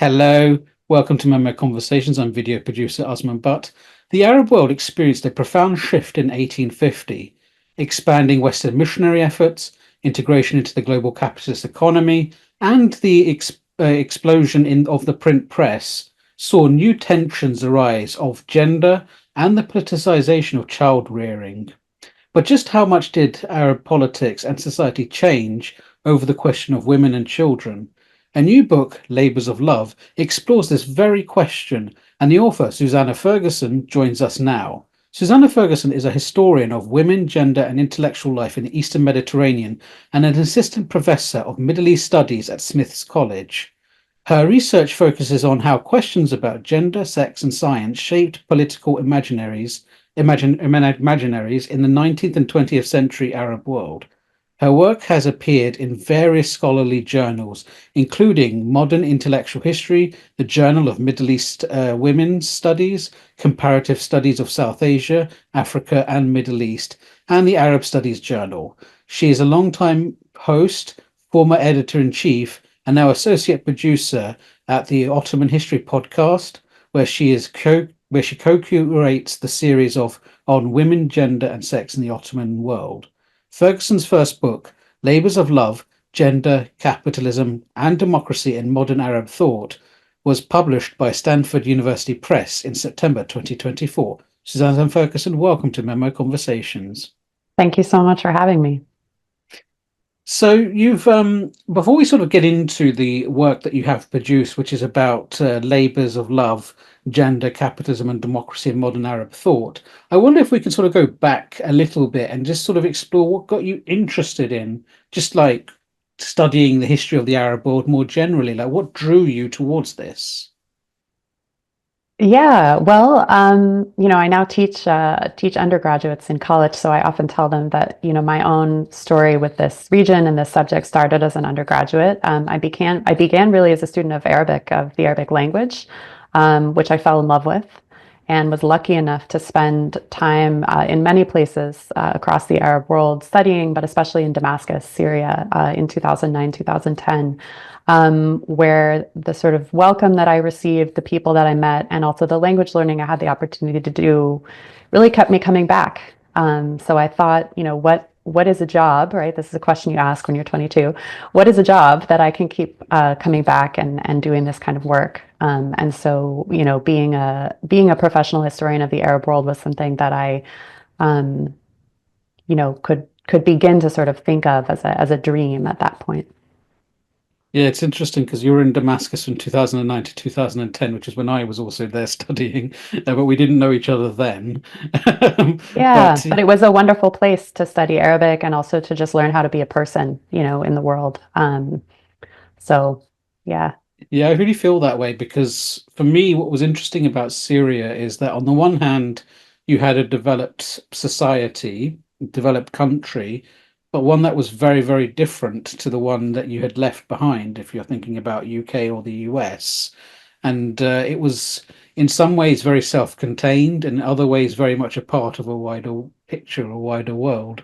Hello, welcome to MEMO Conversations. I'm video producer Osman Butt. The Arab world experienced a profound shift in 1850, expanding Western missionary efforts, integration into the global capitalist economy, and the explosion of the print press saw new tensions arise of gender and the politicization of child rearing. But just how much did Arab politics and society change over the question of women and children? A new book, Labours of Love, explores this very question, and the author, Susanna Ferguson, joins us now. Susanna Ferguson is a historian of women, gender, and intellectual life in the Eastern Mediterranean and an assistant professor of Middle East Studies at Smith's College. Her research focuses on how questions about gender, sex, and science shaped political imaginaries in the 19th and 20th century Arab world. Her work has appeared in various scholarly journals, including Modern Intellectual History, the Journal of Middle East Women's Studies, Comparative Studies of South Asia, Africa, and Middle East, and the Arab Studies Journal. She is a longtime host, former editor-in-chief, and now associate producer at the Ottoman History Podcast, where she co-curates the series on women, gender, and sex in the Ottoman World. Ferguson's first book, Labours of Love, Gender, Capitalism, and Democracy in Modern Arab Thought, was published by Stanford University Press in September 2024. Susanna Ferguson, welcome to MEMO Conversations. Thank you so much for having me. So you've, before we sort of get into the work that you have produced, which is about labours of love, gender, capitalism, and democracy in modern Arab thought, I wonder if we can sort of go back a little bit and just sort of explore what got you interested in just like studying the history of the Arab world more generally. Like, what drew you towards this? Yeah, well, I now teach undergraduates in college, so I often tell them that, my own story with this region and this subject started as an undergraduate. I began really as a student of Arabic, of the Arabic language, which I fell in love with, and was lucky enough to spend time in many places across the Arab world studying, but especially in Damascus, Syria, in 2009, 2010. Where the sort of welcome that I received, the people that I met, and also the language learning I had the opportunity to do really kept me coming back. So I thought, what is a job, right? This is a question you ask when you're 22. What is a job that I can keep coming back and doing this kind of work? And so, being a professional historian of the Arab world was something that I, could begin to sort of think of as a dream at that point. Yeah, it's interesting because you were in Damascus from 2009 to 2010, which is when I was also there studying, but we didn't know each other then. Yeah, But but it was a wonderful place to study Arabic and also to just learn how to be a person, in the world. So yeah. yeah, I really feel that way because for me, what was interesting about Syria is that on the one hand, you had a developed society, developed country, but one that was very, very different to the one that you had left behind, if you're thinking about UK or the US. And it was in some ways very self-contained, and in other ways very much a part of a wider picture, a wider world.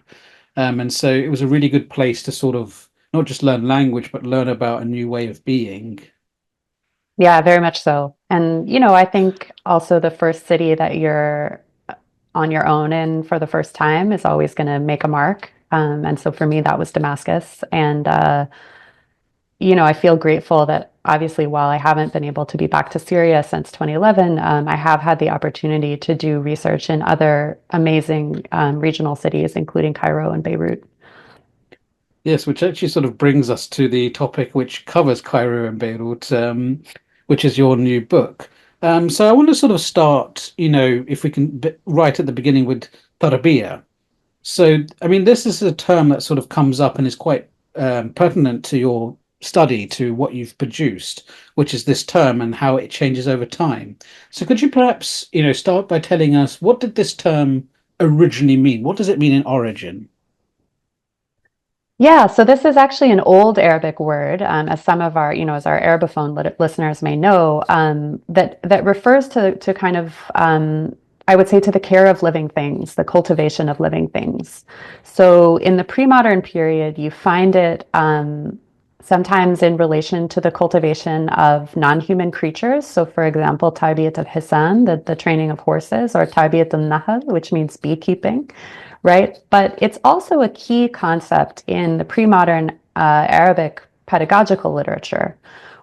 And so it was a really good place to sort of not just learn language, but learn about a new way of being. Yeah, very much so. And, I think also the first city that you're on your own in for the first time is always going to make a mark. And so for me, that was Damascus. And, I feel grateful that obviously, while I haven't been able to be back to Syria since 2011, I have had the opportunity to do research in other amazing regional cities, including Cairo and Beirut. Yes, which actually sort of brings us to the topic which covers Cairo and Beirut, which is your new book. So I want to sort of start, if we can, right at the beginning with Tarbia. So, I mean, this is a term that sort of comes up and is quite pertinent to your study, to what you've produced, which is this term and how it changes over time. So could you perhaps, start by telling us what did this term originally mean? What does it mean in origin? Yeah, so this is actually an old Arabic word, as some of our, as our Arabophone listeners may know, that refers to kind of, I would say, to the care of living things, the cultivation of living things. So in the pre-modern period, you find it sometimes in relation to the cultivation of non-human creatures. So, for example, Tarbiyat al-Hisan, the training of horses, or Tarbiyat al-Nahl, which means beekeeping, right? But it's also a key concept in the pre-modern Arabic pedagogical literature,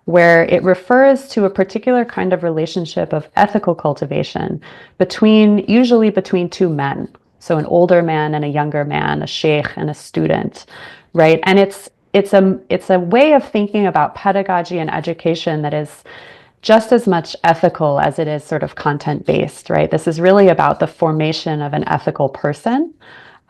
where it refers to a particular kind of relationship of ethical cultivation usually between two men. So an older man and a younger man, a sheikh and a student, right? And it's a way of thinking about pedagogy and education that is just as much ethical as it is sort of content based, right? This is really about the formation of an ethical person.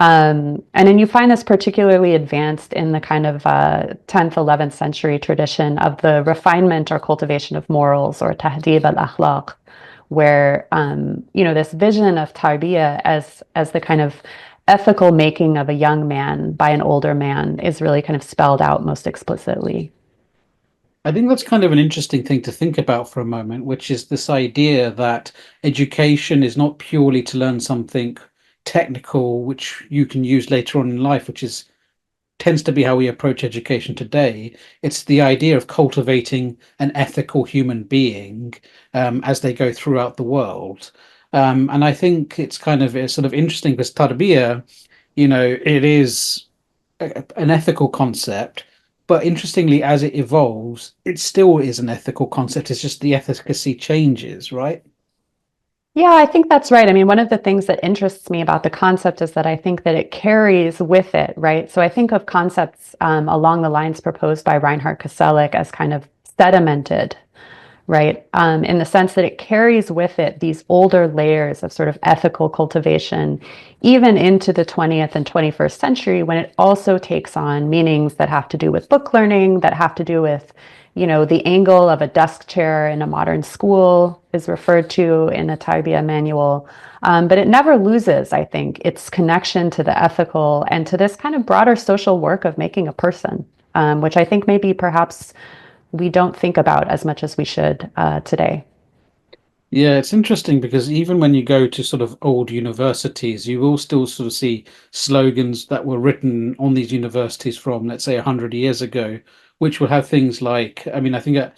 And then you find this particularly advanced in the kind of 10th, 11th century tradition of the refinement or cultivation of morals, or tahdib al-akhlaq, where this vision of tarbiyah as the kind of ethical making of a young man by an older man is really kind of spelled out most explicitly. I think that's kind of an interesting thing to think about for a moment, which is this idea that education is not purely to learn something technical, which you can use later on in life, which is tends to be how we approach education today. It's the idea of cultivating an ethical human being as they go throughout the world. And I think it's sort of interesting because Tarbiyya, it is an ethical concept, but interestingly, as it evolves, it still is an ethical concept. It's just the efficacy changes, right? Yeah, I think that's right. I mean, one of the things that interests me about the concept is that I think that it carries with it, right? So I think of concepts along the lines proposed by Reinhard Koselleck as kind of sedimented, right? In the sense that it carries with it these older layers of sort of ethical cultivation, even into the 20th and 21st century, when it also takes on meanings that have to do with book learning, that have to do with, the angle of a desk chair in a modern school is referred to in a Tarbiyya manual. But it never loses, I think, its connection to the ethical and to this kind of broader social work of making a person, which I think maybe perhaps we don't think about as much as we should today. Yeah, it's interesting because even when you go to sort of old universities, you will still sort of see slogans that were written on these universities from, let's say, 100 years ago, which will have things like, I mean, I think at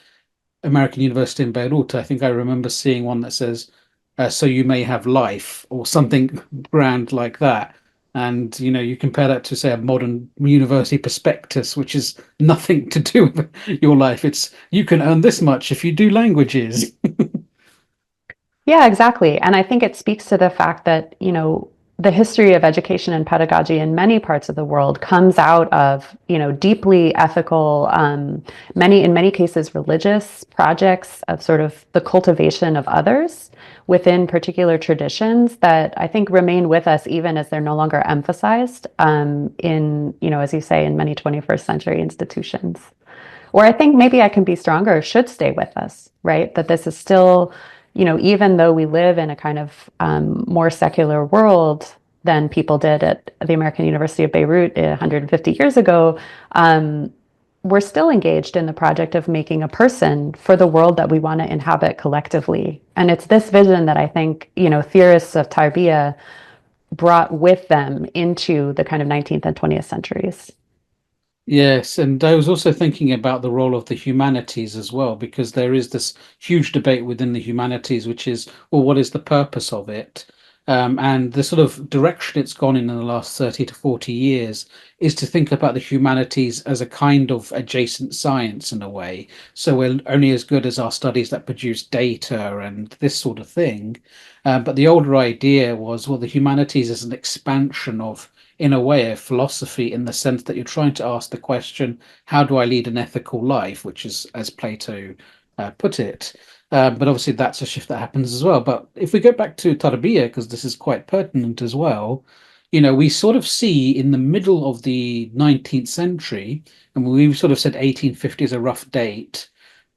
American University in Beirut, I think I remember seeing one that says, so you may have life, or something grand like that. And, you compare that to, say, a modern university prospectus, which is nothing to do with your life. It's you can earn this much if you do languages. Yeah, exactly. And I think it speaks to the fact that, the history of education and pedagogy in many parts of the world comes out of, deeply ethical, in many cases, religious projects of sort of the cultivation of others within particular traditions that I think remain with us even as they're no longer emphasized as you say, in many 21st century institutions. Or I think maybe I Can Be Stronger should stay with us, right? That this is still, even though we live in a kind of more secular world than people did at the American University of Beirut 150 years ago, we're still engaged in the project of making a person for the world that we want to inhabit collectively. And it's this vision that I think, theorists of Tarbiyya brought with them into the kind of 19th and 20th centuries. Yes, and I was also thinking about the role of the humanities as well, because there is this huge debate within the humanities, which is, well, what is the purpose of it? And the sort of direction it's gone in the last 30 to 40 years is to think about the humanities as a kind of adjacent science in a way. So we're only as good as our studies that produce data and this sort of thing. But the older idea was, well, the humanities is an expansion of, in a way, a philosophy, in the sense that you're trying to ask the question, how do I lead an ethical life, which is, as Plato put it. But obviously, that's a shift that happens as well. But if we go back to Tarbiyya, because this is quite pertinent as well, we sort of see in the middle of the 19th century, and we've sort of said 1850 is a rough date,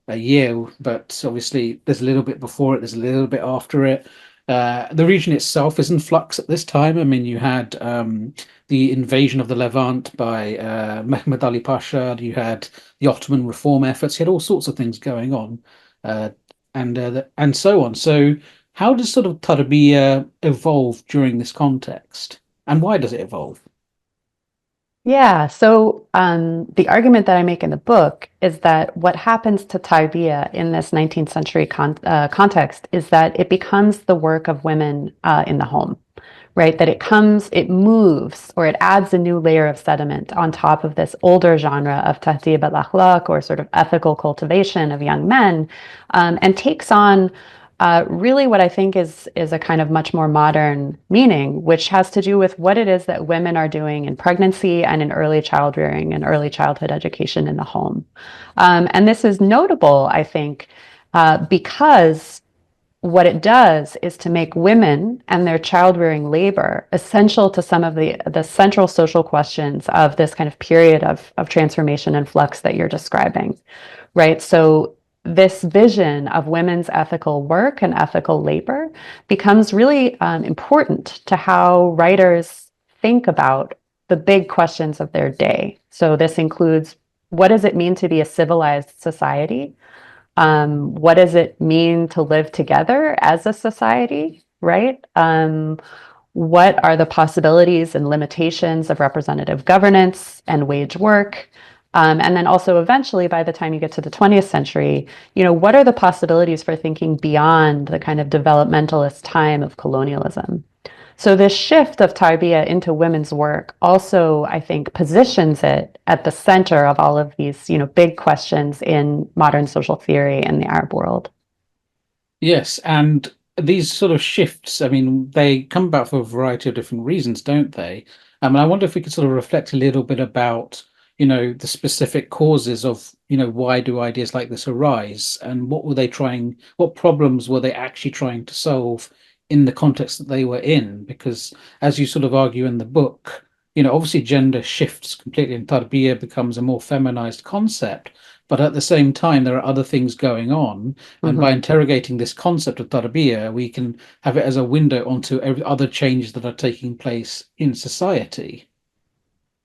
a year, but obviously there's a little bit before it, there's a little bit after it. The region itself is in flux at this time. I mean, you had the invasion of the Levant by Mehmed Ali Pasha, you had the Ottoman reform efforts, you had all sorts of things going on, uh, and so on. So, how does sort of Tarbiyya evolve during this context, and why does it evolve? Yeah, so the argument that I make in the book is that what happens to Tarbia in this 19th century context is that it becomes the work of women in the home, right? That it moves, or it adds a new layer of sediment on top of this older genre of tahdib al-akhlaq, or sort of ethical cultivation of young men, and takes on really what I think is a kind of much more modern meaning, which has to do with what it is that women are doing in pregnancy and in early child rearing and early childhood education in the home. And this is notable, I think, because what it does is to make women and their child-rearing labor essential to some of the central social questions of this kind of period of transformation and flux that you're describing, right? So this vision of women's ethical work and ethical labor becomes really important to how writers think about the big questions of their day. So this includes, what does it mean to be a civilized society? What does it mean to live together as a society, right? What are the possibilities and limitations of representative governance and wage work? And then also eventually, by the time you get to the 20th century, what are the possibilities for thinking beyond the kind of developmentalist time of colonialism? So this shift of Tarbiyah into women's work also, I think, positions it at the center of all of these, big questions in modern social theory in the Arab world. Yes, and these sort of shifts, I mean, they come about for a variety of different reasons, don't they? And I wonder if we could sort of reflect a little bit about, the specific causes of, why do ideas like this arise, and what problems were they actually trying to solve in the context that they were in? Because as you sort of argue in the book, obviously gender shifts completely and Tarbiyya becomes a more feminized concept. But at the same time, there are other things going on, and by Mhm. interrogating this concept of tarbiyya, we can have it as a window onto every other changes that are taking place in society.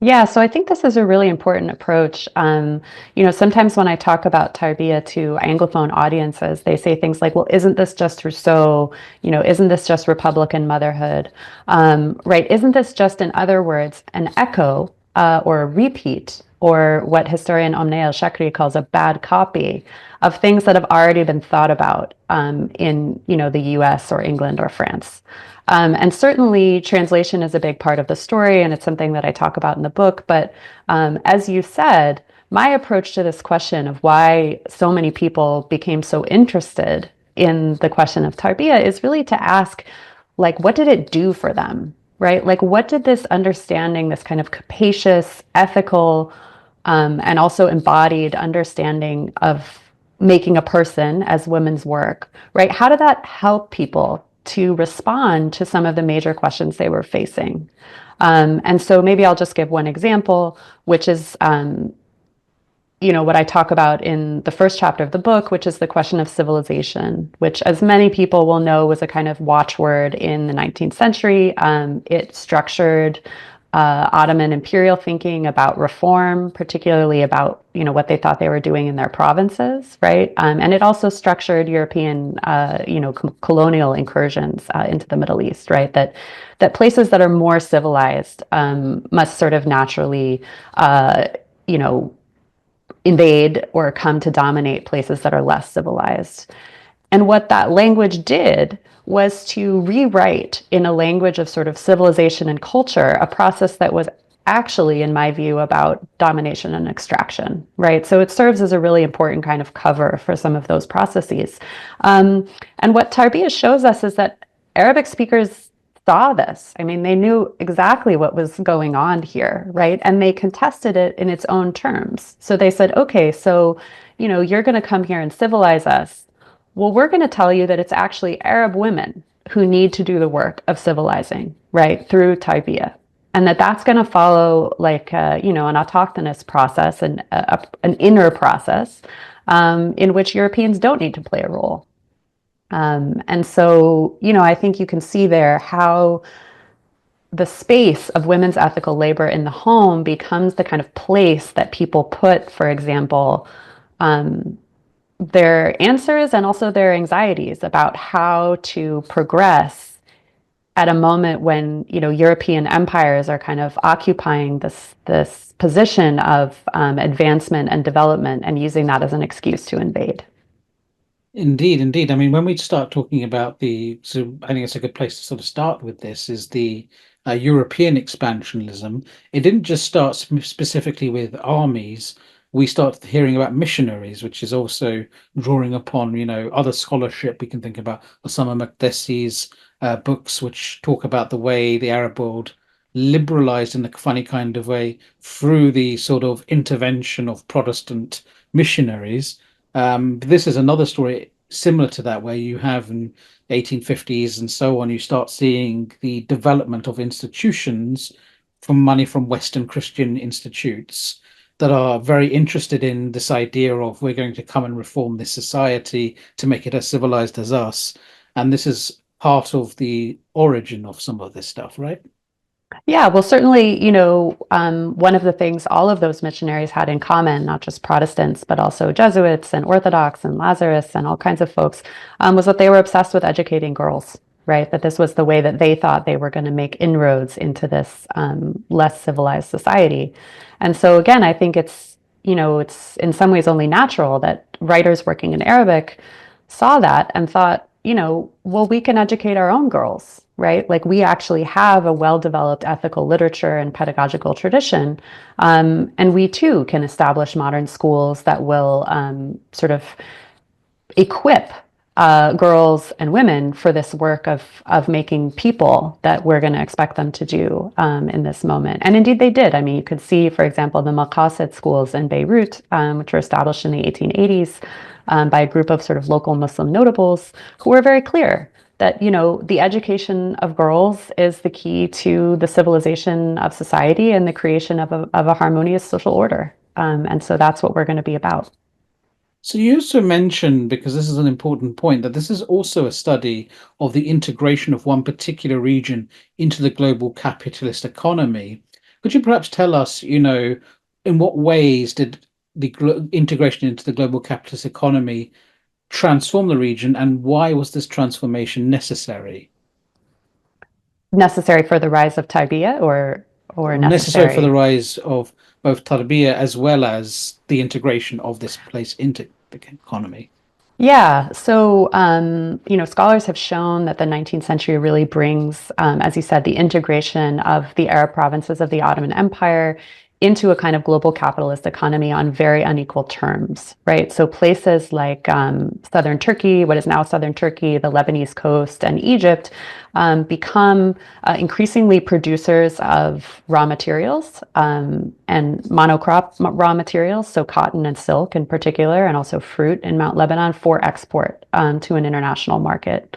Yeah, so I think this is a really important approach. Sometimes when I talk about Tarbiyya to Anglophone audiences, they say things like, well, isn't this just Rousseau? Isn't this just Republican motherhood? Right? Isn't this just, in other words, an echo or a repeat, or what historian Omnei El-Shakri calls a bad copy of things that have already been thought about in, the US or England or France? And certainly, translation is a big part of the story, and it's something that I talk about in the book. But as you said, my approach to this question of why so many people became so interested in the question of tarbiyah is really to ask, like, what did it do for them, right? Like, what did this understanding, this kind of capacious, ethical, and also embodied understanding of making a person as women's work, right? How did that help people to respond to some of the major questions they were facing? And so maybe I'll just give one example, which is, what I talk about in the first chapter of the book, which is the question of civilization, which, as many people will know, was a kind of watchword in the 19th century. It structured Ottoman imperial thinking about reform, particularly about what they thought they were doing in their provinces, right? And it also structured European colonial incursions into the Middle East, right? That places that are more civilized must sort of naturally, you know, invade or come to dominate places that are less civilized. And what that language did was to rewrite, in a language of sort of civilization and culture, a process that was actually, in my view, about domination and extraction, right? So it serves as a really important kind of cover for some of those processes. And what Tarbiyya shows us is that Arabic speakers saw this. I mean, they knew exactly what was going on here, right? And they contested it in its own terms. So they said, okay, so, you're going to come here and civilize us. Well, we're going to tell you that it's actually Arab women who need to do the work of civilizing, right, through Tarbiyya. And that's going to follow like, an autochthonous process and an inner process in which Europeans don't need to play a role. And so, I think you can see there how the space of women's ethical labor in the home becomes the kind of place that people put, for example, um, their answers and also their anxieties about how to progress at a moment when, European empires are kind of occupying this position of advancement and development and using that as an excuse to invade. Indeed, indeed. I mean, when we start talking about so I think it's a good place to sort of start with this is the European expansionism. It didn't just start specifically with armies. We started hearing about missionaries, which is also drawing upon, other scholarship. We can think about Osama Makdessi's books, which talk about the way the Arab world liberalized in a funny kind of way through the sort of intervention of Protestant missionaries. This is another story similar to that, where you have in 1850s and so on, you start seeing the development of institutions from money from Western Christian institutes that are very interested in this idea of we're going to come and reform this society to make it as civilized as us. And this is part of the origin of some of this stuff, right? Yeah, well, certainly, one of the things all of those missionaries had in common, not just Protestants, but also Jesuits and Orthodox and Lazarus and all kinds of folks, was that they were obsessed with educating girls, right? That this was the way that they thought they were going to make inroads into this less civilized society. And so, again, I think it's in some ways only natural that writers working in Arabic saw that and thought, well, we can educate our own girls, right? Like we actually have a well-developed ethical literature and pedagogical tradition. And we too can establish modern schools that will sort of equip girls and women for this work of making people that we're going to expect them to do in this moment. And indeed they did. I mean, you could see, for example, the Maqasid schools in Beirut, which were established in the 1880s by a group of sort of local Muslim notables who were very clear that, the education of girls is the key to the civilization of society and the creation of a harmonious social order. And so that's what we're going to be about. So you also mentioned, because this is an important point, that this is also a study of the integration of one particular region into the global capitalist economy. Could you perhaps tell us, in what ways did the integration into the global capitalist economy transform the region, and why was this transformation necessary? Necessary for the rise of Tarbia or Necessary for the necessary. rise of both Tarbia as well as the integration of this place into the economy. Yeah, so scholars have shown that the 19th century really brings, as you said, the integration of the Arab provinces of the Ottoman Empire into a kind of global capitalist economy on very unequal terms, right? So places like southern Turkey, what is now southern Turkey, the Lebanese coast, and Egypt become increasingly producers of raw materials and monocrop raw materials, so cotton and silk in particular, and also fruit in Mount Lebanon for export to an international market.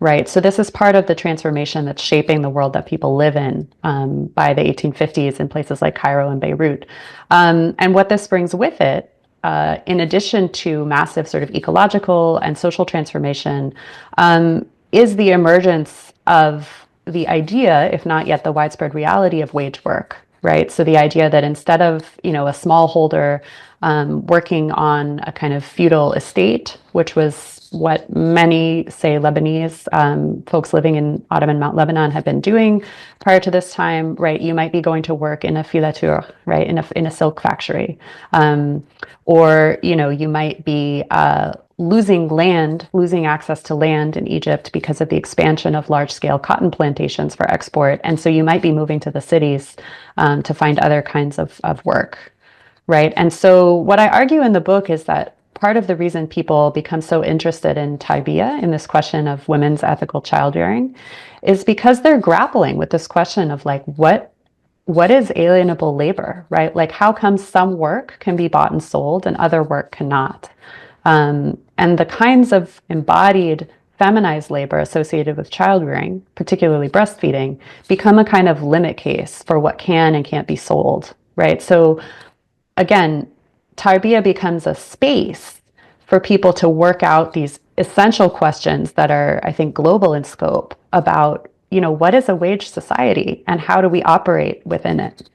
Right. So this is part of the transformation that's shaping the world that people live in by the 1850s in places like Cairo and Beirut. And what this brings with it, in addition to massive sort of ecological and social transformation, is the emergence of the idea, if not yet the widespread reality, of wage work. Right. So the idea that instead of, a smallholder working on a kind of feudal estate, which was what many, say, Lebanese folks living in Ottoman Mount Lebanon had been doing prior to this time, right? You might be going to work in a filature, right, in a silk factory, or you might be losing access to land in Egypt because of the expansion of large-scale cotton plantations for export, and so you might be moving to the cities to find other kinds of work. Right. And so what I argue in the book is that part of the reason people become so interested in Tarbiyah, in this question of women's ethical childbearing, is because they're grappling with this question of like, what is alienable labor, right? Like, how come some work can be bought and sold and other work cannot? And the kinds of embodied feminized labor associated with childbearing, particularly breastfeeding, become a kind of limit case for what can and can't be sold, right? So again, Tarbiyah becomes a space for people to work out these essential questions that are, I think, global in scope about, what is a wage society and how do we operate within it?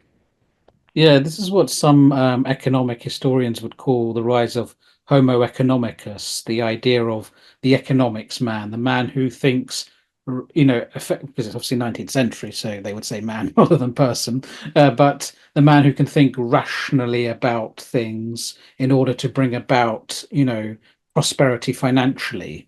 Yeah, this is what some economic historians would call the rise of Homo economicus, the idea of the economics man, the man who thinks because it's obviously 19th century, so they would say man rather than person, but the man who can think rationally about things in order to bring about, prosperity financially.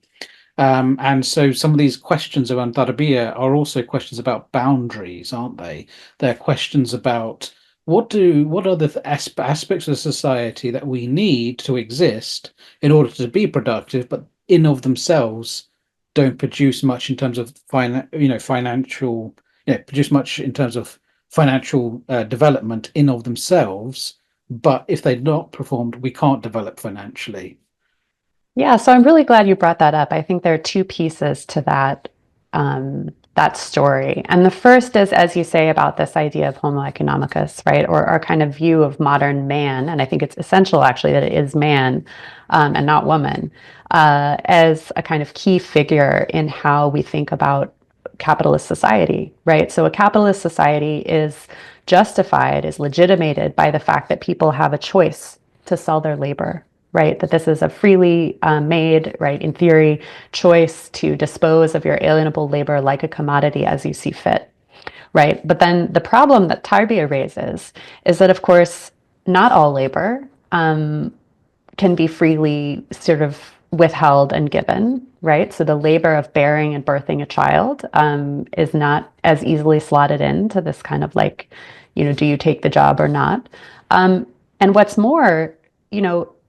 And so some of these questions around Tarbia are also questions about boundaries, aren't they? They're questions about what are the aspects of society that we need to exist in order to be productive, but in of themselves don't produce much in terms of financial, produce much in terms of financial development in of themselves. But if they're not performed, we can't develop financially. Yeah, so I'm really glad you brought that up. I think there are two pieces to that story. And the first is, as you say, about this idea of Homo economicus, right? Or our kind of view of modern man. And I think it's essential actually that it is man and not woman as a kind of key figure in how we think about capitalist society, right? So a capitalist society is justified, is legitimated by the fact that people have a choice to sell their labor, right? That this is a freely made, right, in theory, choice to dispose of your alienable labor like a commodity as you see fit, right? But then the problem that Tarbia raises is that, of course, not all labor can be freely sort of withheld and given, right? So the labor of bearing and birthing a child is not as easily slotted into this kind of like, do you take the job or not? And what's more,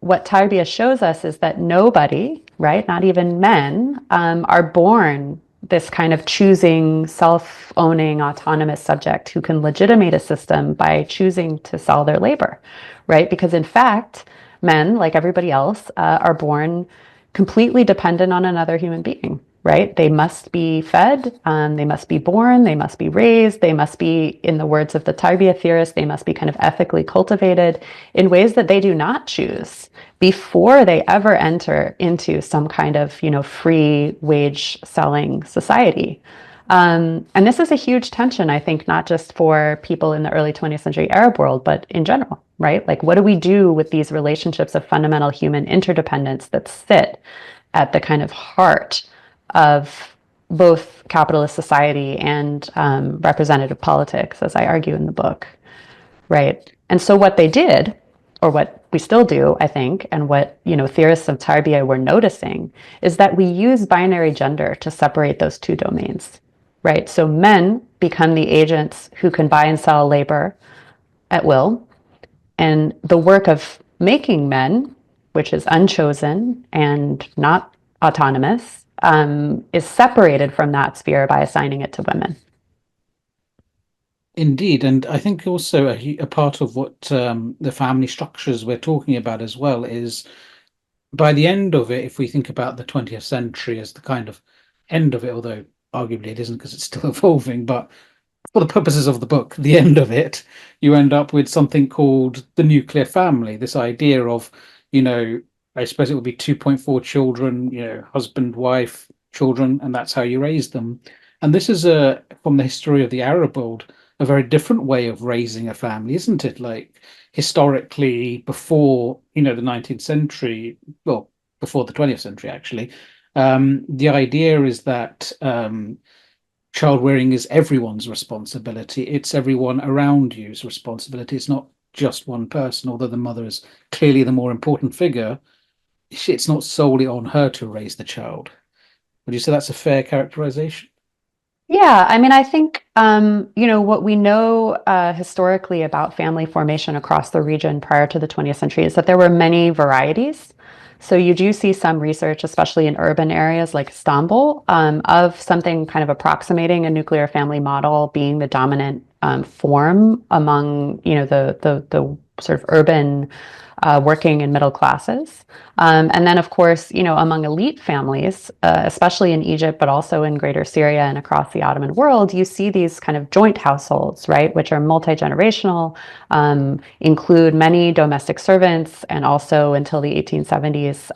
what Tarbia shows us is that nobody, right, not even men, are born this kind of choosing, self-owning, autonomous subject who can legitimate a system by choosing to sell their labor, right? Because in fact, men, like everybody else, are born completely dependent on another human being, right? They must be fed, they must be born, they must be raised, they must be, in the words of the Tarbia theorist, they must be kind of ethically cultivated in ways that they do not choose before they ever enter into some kind of, free wage selling society. And this is a huge tension, I think, not just for people in the early 20th century Arab world, but in general, right? Like, what do we do with these relationships of fundamental human interdependence that sit at the kind of heart of both capitalist society and representative politics, as I argue in the book, right? And so what they did, or what we still do, I think, and what theorists of Tarbia were noticing, is that we use binary gender to separate those two domains, right? So men become the agents who can buy and sell labor at will, and the work of making men, which is unchosen and not autonomous, is separated from that sphere by assigning it to women. Indeed, and I think also a part of what the family structures we're talking about as well is by the end of it, if we think about the 20th century as the kind of end of it, although arguably it isn't because it's still evolving, but for the purposes of the book, the end of it, you end up with something called the nuclear family, this idea of, you know, I suppose it would be 2.4 children, husband, wife, children, and that's how you raise them. And this is from the history of the Arab world, a very different way of raising a family, isn't it? Like historically, before, the 19th century, well, before the 20th century, actually, the idea is that child rearing is everyone's responsibility. It's everyone around you's responsibility. It's not just one person, although the mother is clearly the more important figure. It's not solely on her to raise the child. Would you say that's a fair characterization? Yeah, I mean, I think, what we know historically about family formation across the region prior to the 20th century is that there were many varieties. So you do see some research, especially in urban areas like Istanbul, of something kind of approximating a nuclear family model being the dominant form among, the sort of urban working and middle classes. And then, of course, among elite families, especially in Egypt, but also in Greater Syria and across the Ottoman world, you see these kind of joint households, right, which are multi-generational, include many domestic servants, and also until the 1870s,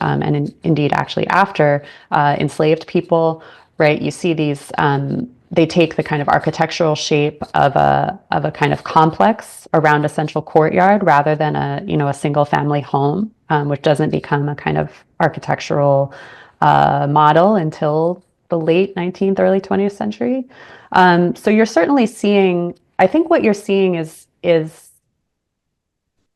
indeed actually after, enslaved people, right? You see these they take the kind of architectural shape of a kind of complex around a central courtyard rather than a single family home, which doesn't become a kind of architectural model until the late 19th, early 20th century. So you're certainly seeing, I think what you're seeing is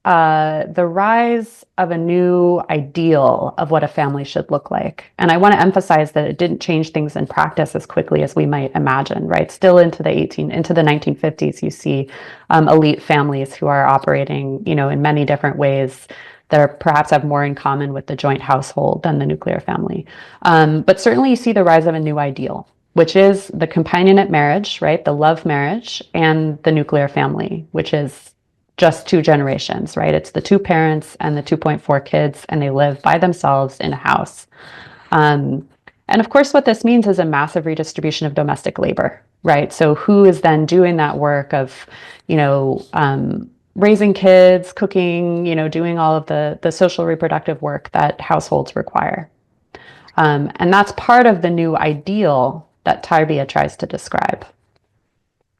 the rise of a new ideal of what a family should look like. And I want to emphasize that it didn't change things in practice as quickly as we might imagine, right? Still into the 1950s, you see elite families who are operating, in many different ways that are perhaps have more in common with the joint household than the nuclear family. But certainly you see the rise of a new ideal, which is the companionate marriage, right? The love marriage, and the nuclear family, which is just two generations, right? It's the two parents and the 2.4 kids, and they live by themselves in a house. Um, and of course, what this means is a massive redistribution of domestic labor, right? So who is then doing that work of, raising kids, cooking, doing all of the social reproductive work that households require? And that's part of the new ideal that Tarbia tries to describe.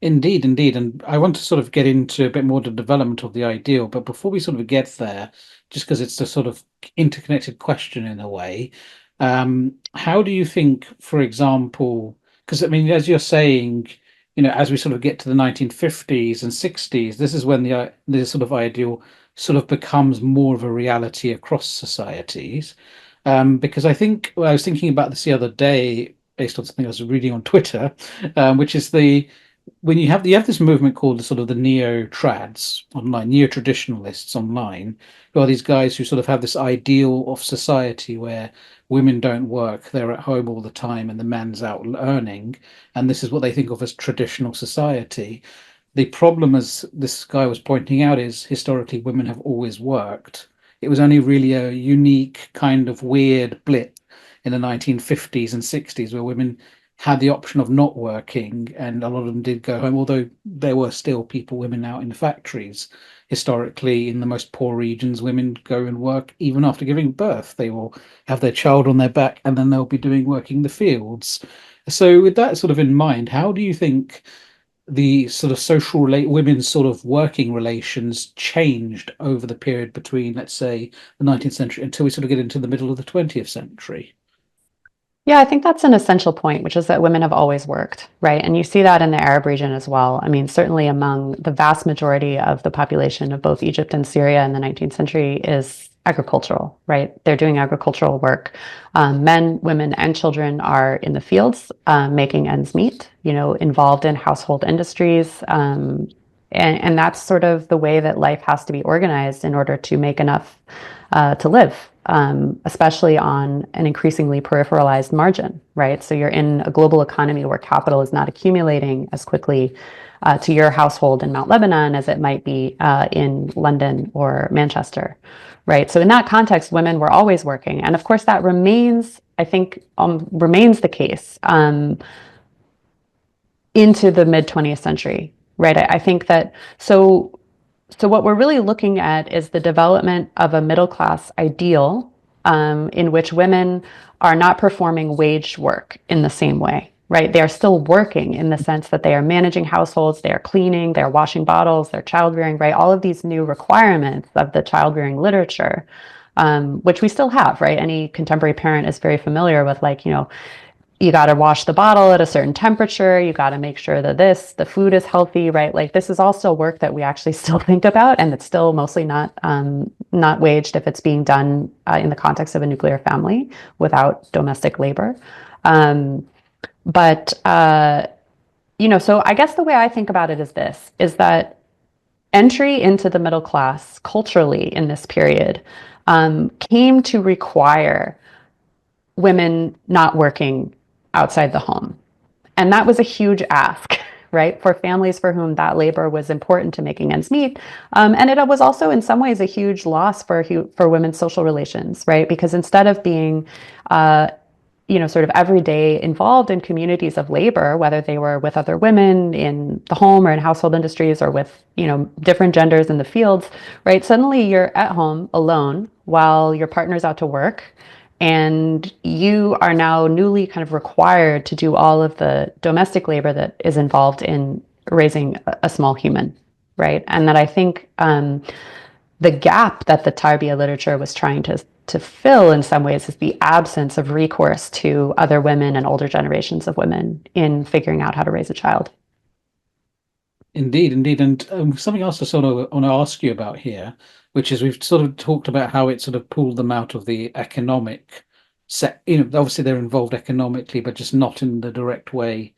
Indeed, indeed. And I want to sort of get into a bit more the development of the ideal. But before we sort of get there, just because it's a sort of interconnected question in a way, how do you think, for example, because I mean, as you're saying, as we sort of get to the 1950s and 60s, this is when the sort of ideal sort of becomes more of a reality across societies. Because I think, well, I was thinking about this the other day based on something I was reading on Twitter, which is the when you have this movement called the sort of the neo-trads online, neo-traditionalists online, who are these guys who sort of have this ideal of society where women don't work, they're at home all the time, and the man's out earning, and this is what they think of as traditional society. The problem, as this guy was pointing out, is historically women have always worked. It was only really a unique kind of weird blip in the 1950s and 60s where women had the option of not working, and a lot of them did go home, although there were still women out in factories. Historically, in the most poor regions, women go and work even after giving birth. They will have their child on their back and then they'll be working the fields. So, with that sort of in mind, how do you think the sort of women's sort of working relations changed over the period between, let's say, the 19th century until we sort of get into the middle of the 20th century? Yeah, I think that's an essential point, which is that women have always worked, right? And you see that in the Arab region as well. I mean, certainly among the vast majority of the population of both Egypt and Syria in the 19th century is agricultural, right? They're doing agricultural work. Men, women, and children are in the fields, making ends meet, involved in household industries. And that's sort of the way that life has to be organized in order to make enough to live, especially on an increasingly peripheralized margin, right? So you're in a global economy where capital is not accumulating as quickly to your household in Mount Lebanon as it might be in London or Manchester, right? So in that context, women were always working. And of course, that remains, I think, remains the case into the mid 20th century, right? I think that so what we're really looking at is the development of a middle class ideal in which women are not performing wage work in the same way, right? They are still working in the sense that they are managing households, they are cleaning, they're washing bottles, they're child rearing, right? All of these new requirements of the child rearing literature, which we still have, right? Any contemporary parent is very familiar with, like, you got to wash the bottle at a certain temperature. You got to make sure that the food is healthy, right? Like, this is also work that we actually still think about, and it's still mostly not waged if it's being done in the context of a nuclear family without domestic labor. But so I guess the way I think about it is this: is that entry into the middle class culturally in this period came to require women not working outside the home. And that was a huge ask, right, for families for whom that labor was important to making ends meet. And it was also in some ways a huge loss for women's social relations, right? Because instead of being sort of every day involved in communities of labor, whether they were with other women in the home or in household industries or with, different genders in the fields, right? Suddenly you're at home alone while your partner's out to work, and you are now newly kind of required to do all of the domestic labor that is involved in raising a small human, right? And that I think the gap that the Tarbia literature was trying to fill in some ways is the absence of recourse to other women and older generations of women in figuring out how to raise a child. Indeed, indeed. And something else I sort of want to ask you about here, which is we've sort of talked about how it sort of pulled them out of the economic set. Obviously they're involved economically, but just not in the direct way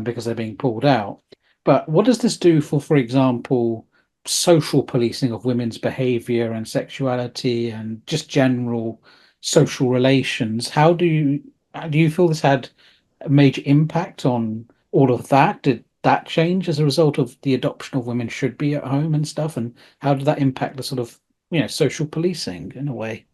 because they're being pulled out. But what does this do for example, social policing of women's behavior and sexuality and just general social relations? Do you feel this had a major impact on all of that? Did that change as a result of the adoption of women should be at home and stuff? And how did that impact the sort of, social policing in a way?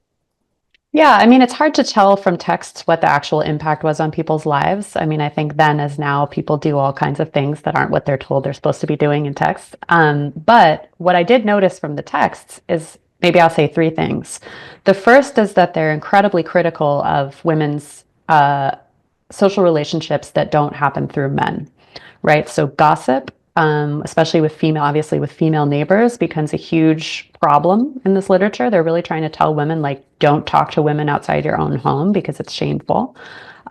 Yeah, I mean, it's hard to tell from texts what the actual impact was on people's lives. I mean, I think then as now, people do all kinds of things that aren't what they're told they're supposed to be doing in texts. But what I did notice from the texts is maybe I'll say three things. The first is that they're incredibly critical of women's social relationships that don't happen through men, right? So gossip, especially with obviously with female neighbors, becomes a huge problem in this literature. They're really trying to tell women, like, don't talk to women outside your own home because it's shameful.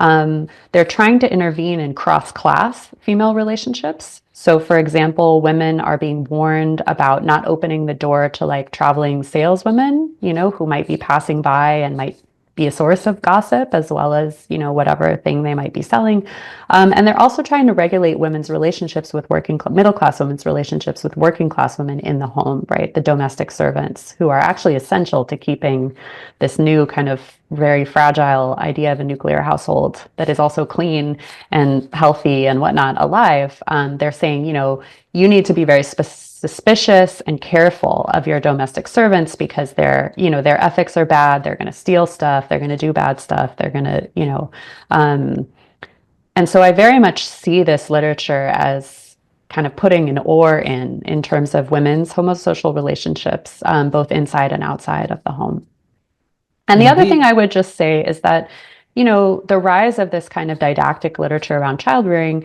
They're trying to intervene in cross-class female relationships. So, for example, women are being warned about not opening the door to like traveling saleswomen, who might be passing by and might be a source of gossip as well as, whatever thing they might be selling. And they're also trying to regulate women's relationships with middle class women's relationships with working class women in the home, right? The domestic servants who are actually essential to keeping this new kind of very fragile idea of a nuclear household that is also clean and healthy and whatnot alive. They're saying, you need to be very suspicious and careful of your domestic servants because their ethics are bad. They're going to steal stuff. They're going to do bad stuff. They're going to, and so I very much see this literature as kind of putting an oar in terms of women's homosocial relationships, both inside and outside of the home. And the other thing Indeed. I would just say is that, the rise of this kind of didactic literature around child rearing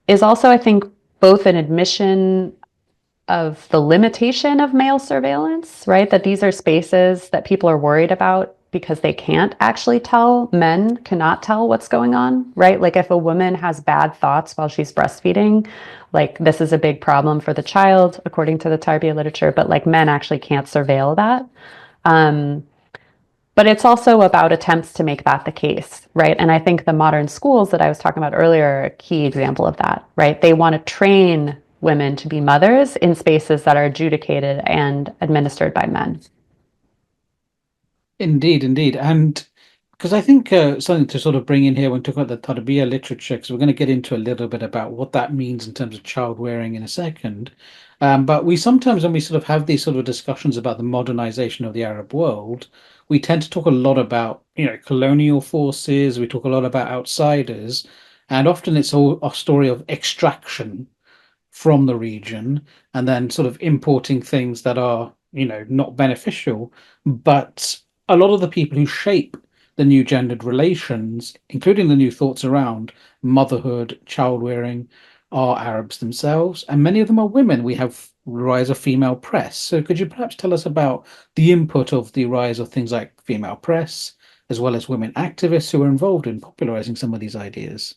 is also, I think, both an admission of the limitation of male surveillance, right? That these are spaces that people are worried about because they can't actually tell, men cannot tell what's going on, right? Like if a woman has bad thoughts while she's breastfeeding, like this is a big problem for the child, according to the Tarbia literature, but like men actually can't surveil that. But it's also about attempts to make that the case, right? And I think the modern schools that I was talking about earlier are a key example of that, right? They want to train women to be mothers in spaces that are adjudicated and administered by men. Indeed, indeed. And because I think something to sort of bring in here when talking about the Tarbiyya literature, because we're going to get into a little bit about what that means in terms of child rearing in a second. But we sometimes, when we sort of have these sort of discussions about the modernization of the Arab world, we tend to talk a lot about, colonial forces. We talk a lot about outsiders, and often it's all a story of extraction from the region and then sort of importing things that are, not beneficial. But a lot of the people who shape the new gendered relations, including the new thoughts around motherhood, child rearing, are Arabs themselves, and many of them are women. We have rise of female press. So could you perhaps tell us about the input of the rise of things like female press, as well as women activists who are involved in popularizing some of these ideas?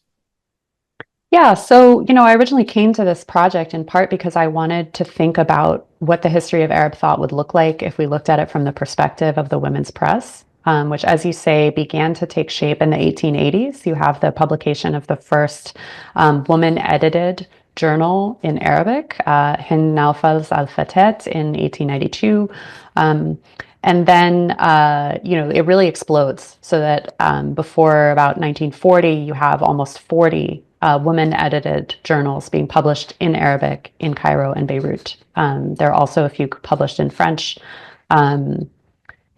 Yeah, so, I originally came to this project in part because I wanted to think about what the history of Arab thought would look like if we looked at it from the perspective of the women's press, which, as you say, began to take shape in the 1880s. You have the publication of the first woman-edited journal in Arabic, Hind Naufal's Al-Fatet in 1892. And then, it really explodes so that before about 1940, you have almost 40 women-edited journals being published in Arabic in Cairo and Beirut. There are also a few published in French.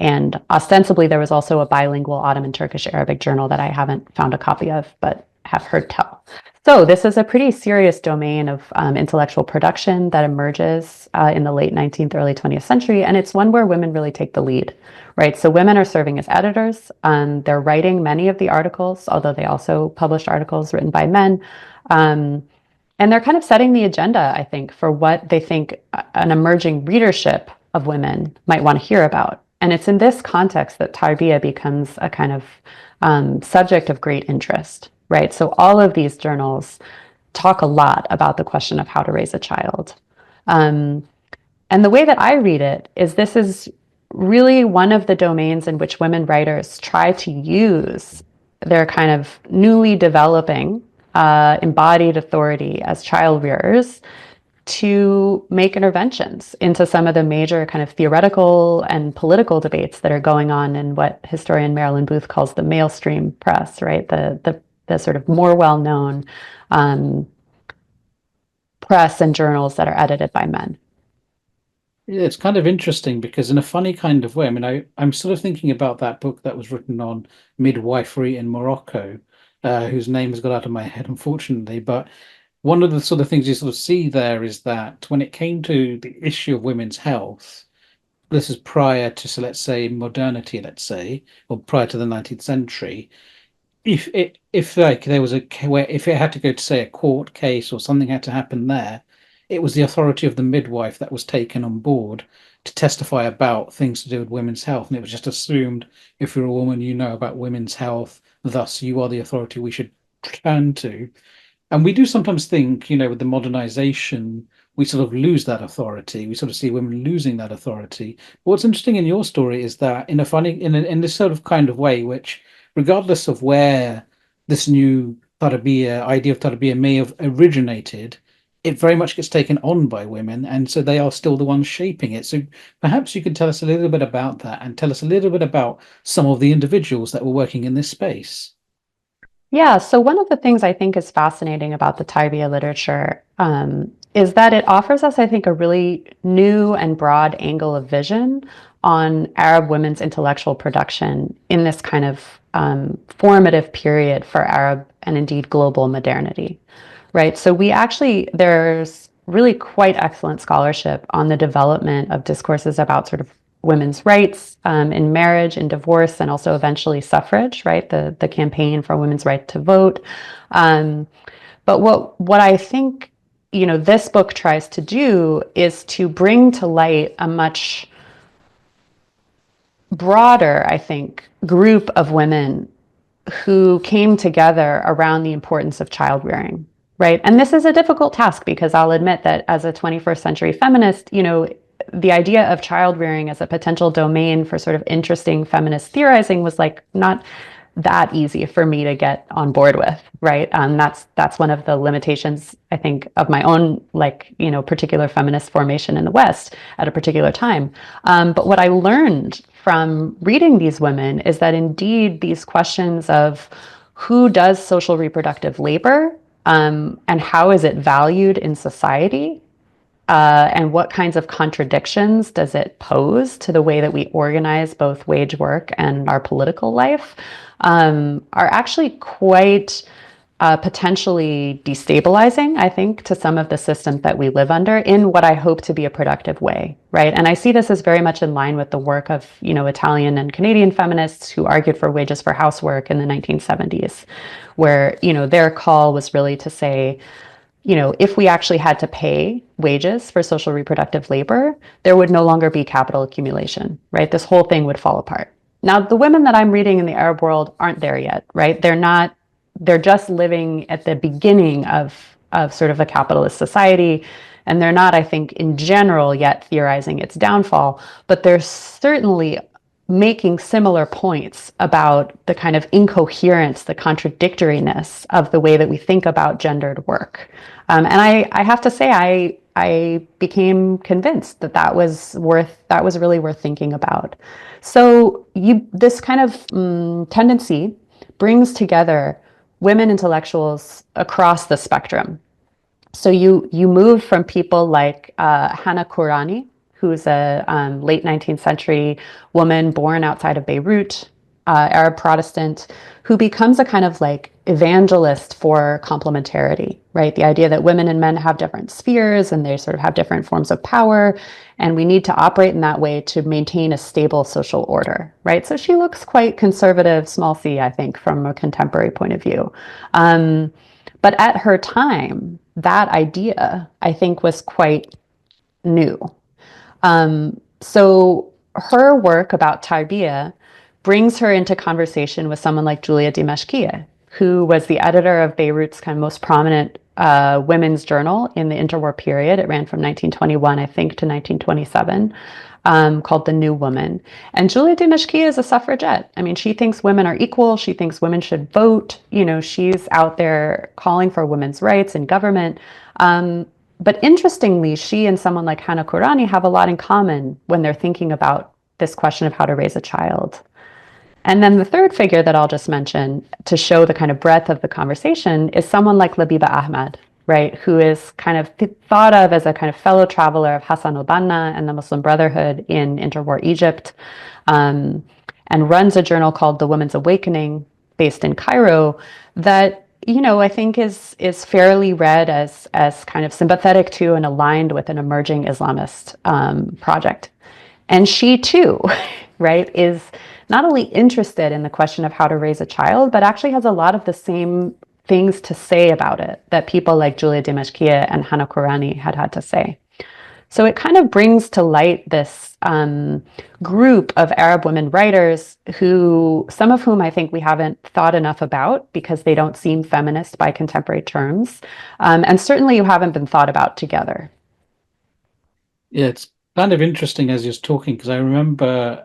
And ostensibly, there was also a bilingual Ottoman Turkish Arabic journal that I haven't found a copy of, but have heard tell. So this is a pretty serious domain of intellectual production that emerges in the late 19th, early 20th century, and it's one where women really take the lead, right? So women are serving as editors. They're writing many of the articles, although they also published articles written by men. And they're kind of setting the agenda, I think, for what they think an emerging readership of women might want to hear about. And it's in this context that Tarbia becomes a kind of subject of great interest, right? So all of these journals talk a lot about the question of how to raise a child. Um, and the way that I read it is this is really one of the domains in which women writers try to use their kind of newly developing embodied authority as child rearers to make interventions into some of the major kind of theoretical and political debates that are going on in what historian Marilyn Booth calls the mainstream press, right? The sort of more well-known press and journals that are edited by men. Yeah, it's kind of interesting because, in a funny kind of way, I mean, I'm sort of thinking about that book that was written on midwifery in Morocco, whose name has got out of my head, unfortunately. But one of the sort of things you sort of see there is that when it came to the issue of women's health, this is prior to, so let's say, modernity, let's say, or prior to the 19th century. If like there was a where if it had to go to say a court case or something had to happen there, it was the authority of the midwife that was taken on board to testify about things to do with women's health, and it was just assumed if you're a woman, you know about women's health, thus you are the authority we should turn to. And we do sometimes think, with the modernization, we sort of lose that authority. We sort of see women losing that authority. What's interesting in your story is that in this sort of kind of way, which regardless of where this new Tarbiyya, idea of Tarbiyya may have originated, it very much gets taken on by women, and so they are still the ones shaping it. So perhaps you could tell us a little bit about that and tell us a little bit about some of the individuals that were working in this space. Yeah, so one of the things I think is fascinating about the Tarbiyya literature is that it offers us, I think, a really new and broad angle of vision on Arab women's intellectual production in this kind of formative period for Arab and indeed global modernity, right? So there's really quite excellent scholarship on the development of discourses about sort of women's rights in marriage and divorce, and also eventually suffrage, right? The campaign for women's right to vote. But what I think this book tries to do is to bring to light a much broader, I think, group of women who came together around the importance of child rearing, right? And this is a difficult task because I'll admit that as a 21st century feminist, the idea of child rearing as a potential domain for sort of interesting feminist theorizing was like not that easy for me to get on board with, right? That's one of the limitations, I think, of my own particular feminist formation in the West at a particular time. But what I learned from reading these women is that indeed these questions of who does social reproductive labor and how is it valued in society and what kinds of contradictions does it pose to the way that we organize both wage work and our political life are actually quite potentially destabilizing, I think, to some of the systems that we live under in what I hope to be a productive way, right? And I see this as very much in line with the work of, Italian and Canadian feminists who argued for wages for housework in the 1970s, where, their call was really to say, if we actually had to pay wages for social reproductive labor, there would no longer be capital accumulation, right? This whole thing would fall apart. Now, the women that I'm reading in the Arab world aren't there yet, right? They're just living at the beginning of sort of a capitalist society. And they're not, I think, in general yet theorizing its downfall, but they're certainly making similar points about the kind of incoherence, the contradictoriness of the way that we think about gendered work. And I have to say, I became convinced that was really worth thinking about. So this kind of tendency brings together women intellectuals across the spectrum. So you move from people like Hannah Kourani, who's a late 19th century woman born outside of Beirut, Arab Protestant, who becomes a kind of like evangelist for complementarity, right? The idea that women and men have different spheres and they sort of have different forms of power, and we need to operate in that way to maintain a stable social order, right? So she looks quite conservative, small c, I think, from a contemporary point of view. But at her time, that idea, I think, was quite new. So her work about Tarbia brings her into conversation with someone like Julia Dimashkieh, who was the editor of Beirut's kind of most prominent women's journal in the interwar period. It ran from 1921, I think, to 1927, called The New Woman. And Julia Dimashkieh is a suffragette. I mean, she thinks women are equal. She thinks women should vote. You know, she's out there calling for women's rights in government. But interestingly, she and someone like Hannah Kourani have a lot in common when they're thinking about this question of how to raise a child. And then the third figure that I'll just mention to show the kind of breadth of the conversation is someone like Labiba Ahmed, right, who is kind of thought of as a kind of fellow traveler of Hassan al-Banna and the Muslim Brotherhood in interwar Egypt, and runs a journal called The Women's Awakening, based in Cairo, that I think is fairly read as kind of sympathetic to and aligned with an emerging Islamist project. And she too, right, is not only interested in the question of how to raise a child, but actually has a lot of the same things to say about it that people like Julia Dimashkieh and Hannah Kourani had to say. So it kind of brings to light this group of Arab women writers who, some of whom I think we haven't thought enough about because they don't seem feminist by contemporary terms, and certainly who haven't been thought about together. Yeah, it's kind of interesting as you're talking because I remember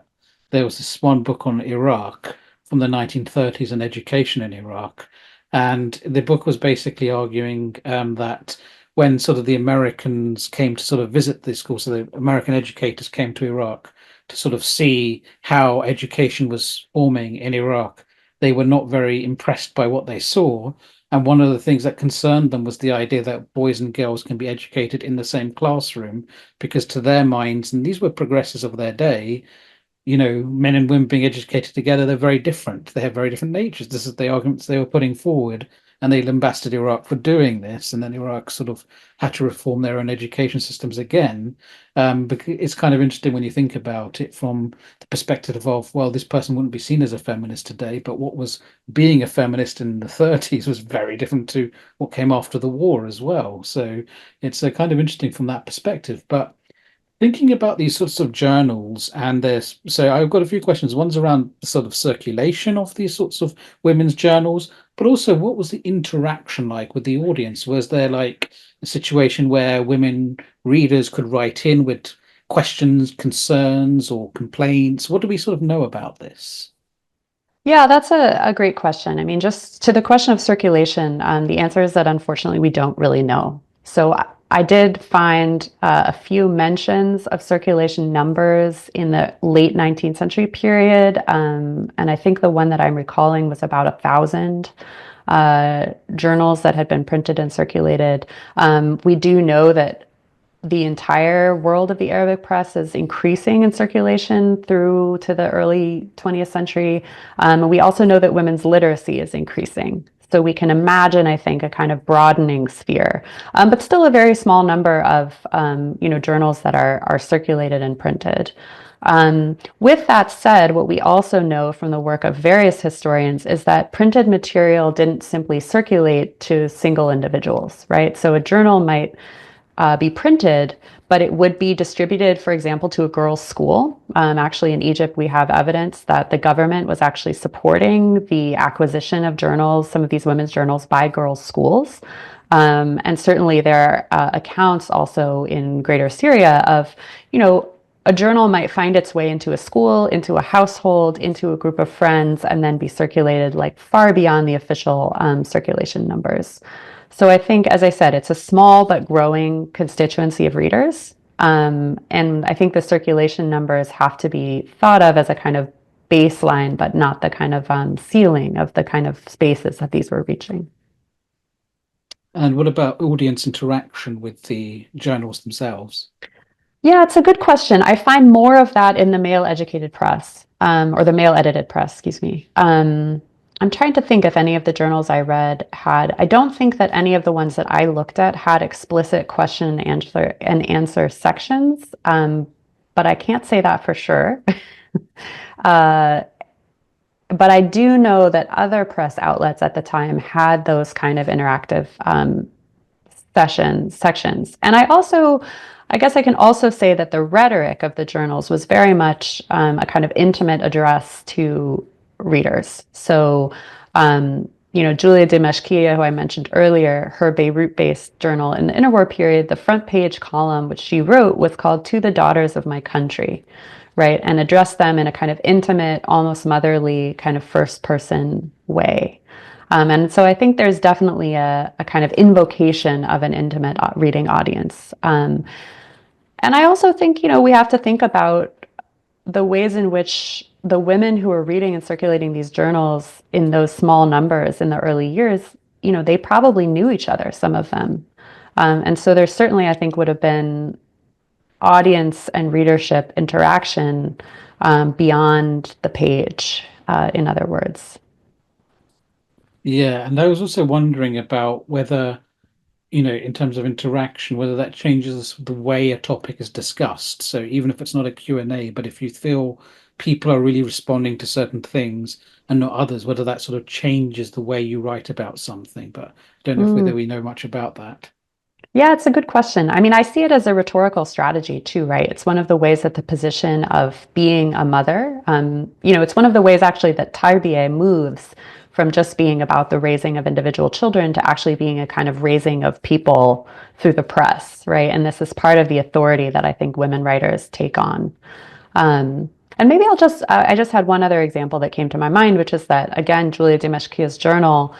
there was this one book on Iraq from the 1930s and education in Iraq. And the book was basically arguing that when sort of the Americans came to sort of visit the school, so the American educators came to Iraq to sort of see how education was forming in Iraq, they were not very impressed by what they saw. And one of the things that concerned them was the idea that boys and girls can be educated in the same classroom, because to their minds, and these were progressives of their day, men and women being educated together, they're very different. They have very different natures. This is the arguments they were putting forward, and they lambasted Iraq for doing this. And then Iraq sort of had to reform their own education systems again. Because it's kind of interesting when you think about it from the perspective of, well, this person wouldn't be seen as a feminist today, but what was being a feminist in the 30s was very different to what came after the war as well. So it's kind of interesting from that perspective. But thinking about these sorts of journals, and there's so I've got a few questions. One's around the sort of circulation of these sorts of women's journals, but also what was the interaction like with the audience? Was there like a situation where women readers could write in with questions, concerns, or complaints? What do we sort of know about this? Yeah, that's a great question. I mean, just to the question of circulation, the answer is that unfortunately we don't really know. So I did find a few mentions of circulation numbers in the late 19th century period. And I think the one that I'm recalling was about 1,000 journals that had been printed and circulated. We do know that the entire world of the Arabic press is increasing in circulation through to the early 20th century. We also know that women's literacy is increasing. So we can imagine, I think, a kind of broadening sphere, but still a very small number of journals that are circulated and printed. With that said, what we also know from the work of various historians is that printed material didn't simply circulate to single individuals, right? So a journal might be printed, but it would be distributed, for example, to a girls' school. Actually, in Egypt, we have evidence that the government was actually supporting the acquisition of journals, some of these women's journals, by girls' schools. And certainly there are accounts also in Greater Syria of, a journal might find its way into a school, into a household, into a group of friends, and then be circulated like far beyond the official circulation numbers. So I think, as I said, it's a small but growing constituency of readers. And I think the circulation numbers have to be thought of as a kind of baseline, but not the kind of ceiling of the kind of spaces that these were reaching. And what about audience interaction with the journals themselves? Yeah, it's a good question. I find more of that in the male educated press, or the male edited press, excuse me. I'm trying to think if any of the journals I read I don't think that any of the ones that I looked at had explicit question and answer sections, but I can't say that for sure. uh, but I do know that other press outlets at the time had those kind of interactive sections. And I guess I can also say that the rhetoric of the journals was very much a kind of intimate address to readers. So, Julia Dimeshkia, who I mentioned earlier, her Beirut-based journal in the interwar period, the front page column, which she wrote, was called "To the Daughters of My Country," right? And addressed them in a kind of intimate, almost motherly, kind of first-person way. And so I think there's definitely a kind of invocation of an intimate reading audience. And I also think, we have to think about the ways in which the women who were reading and circulating these journals in those small numbers in the early years, they probably knew each other, some of them. And so there certainly, I think, would have been audience and readership interaction beyond the page, in other words. Yeah, and I was also wondering about whether, in terms of interaction, whether that changes the way a topic is discussed. So even if it's not a Q&A, but if you feel people are really responding to certain things and not others, whether that sort of changes the way you write about something. But I don't know if whether Mm. we know much about that. Yeah, it's a good question. I mean, I see it as a rhetorical strategy too, right? It's one of the ways that the position of being a mother, it's one of the ways actually that Tarbia moves from just being about the raising of individual children to actually being a kind of raising of people through the press, right? And this is part of the authority that I think women writers take on. And maybe I just had one other example that came to my mind, which is that, again, Julia Dimeshkia's journal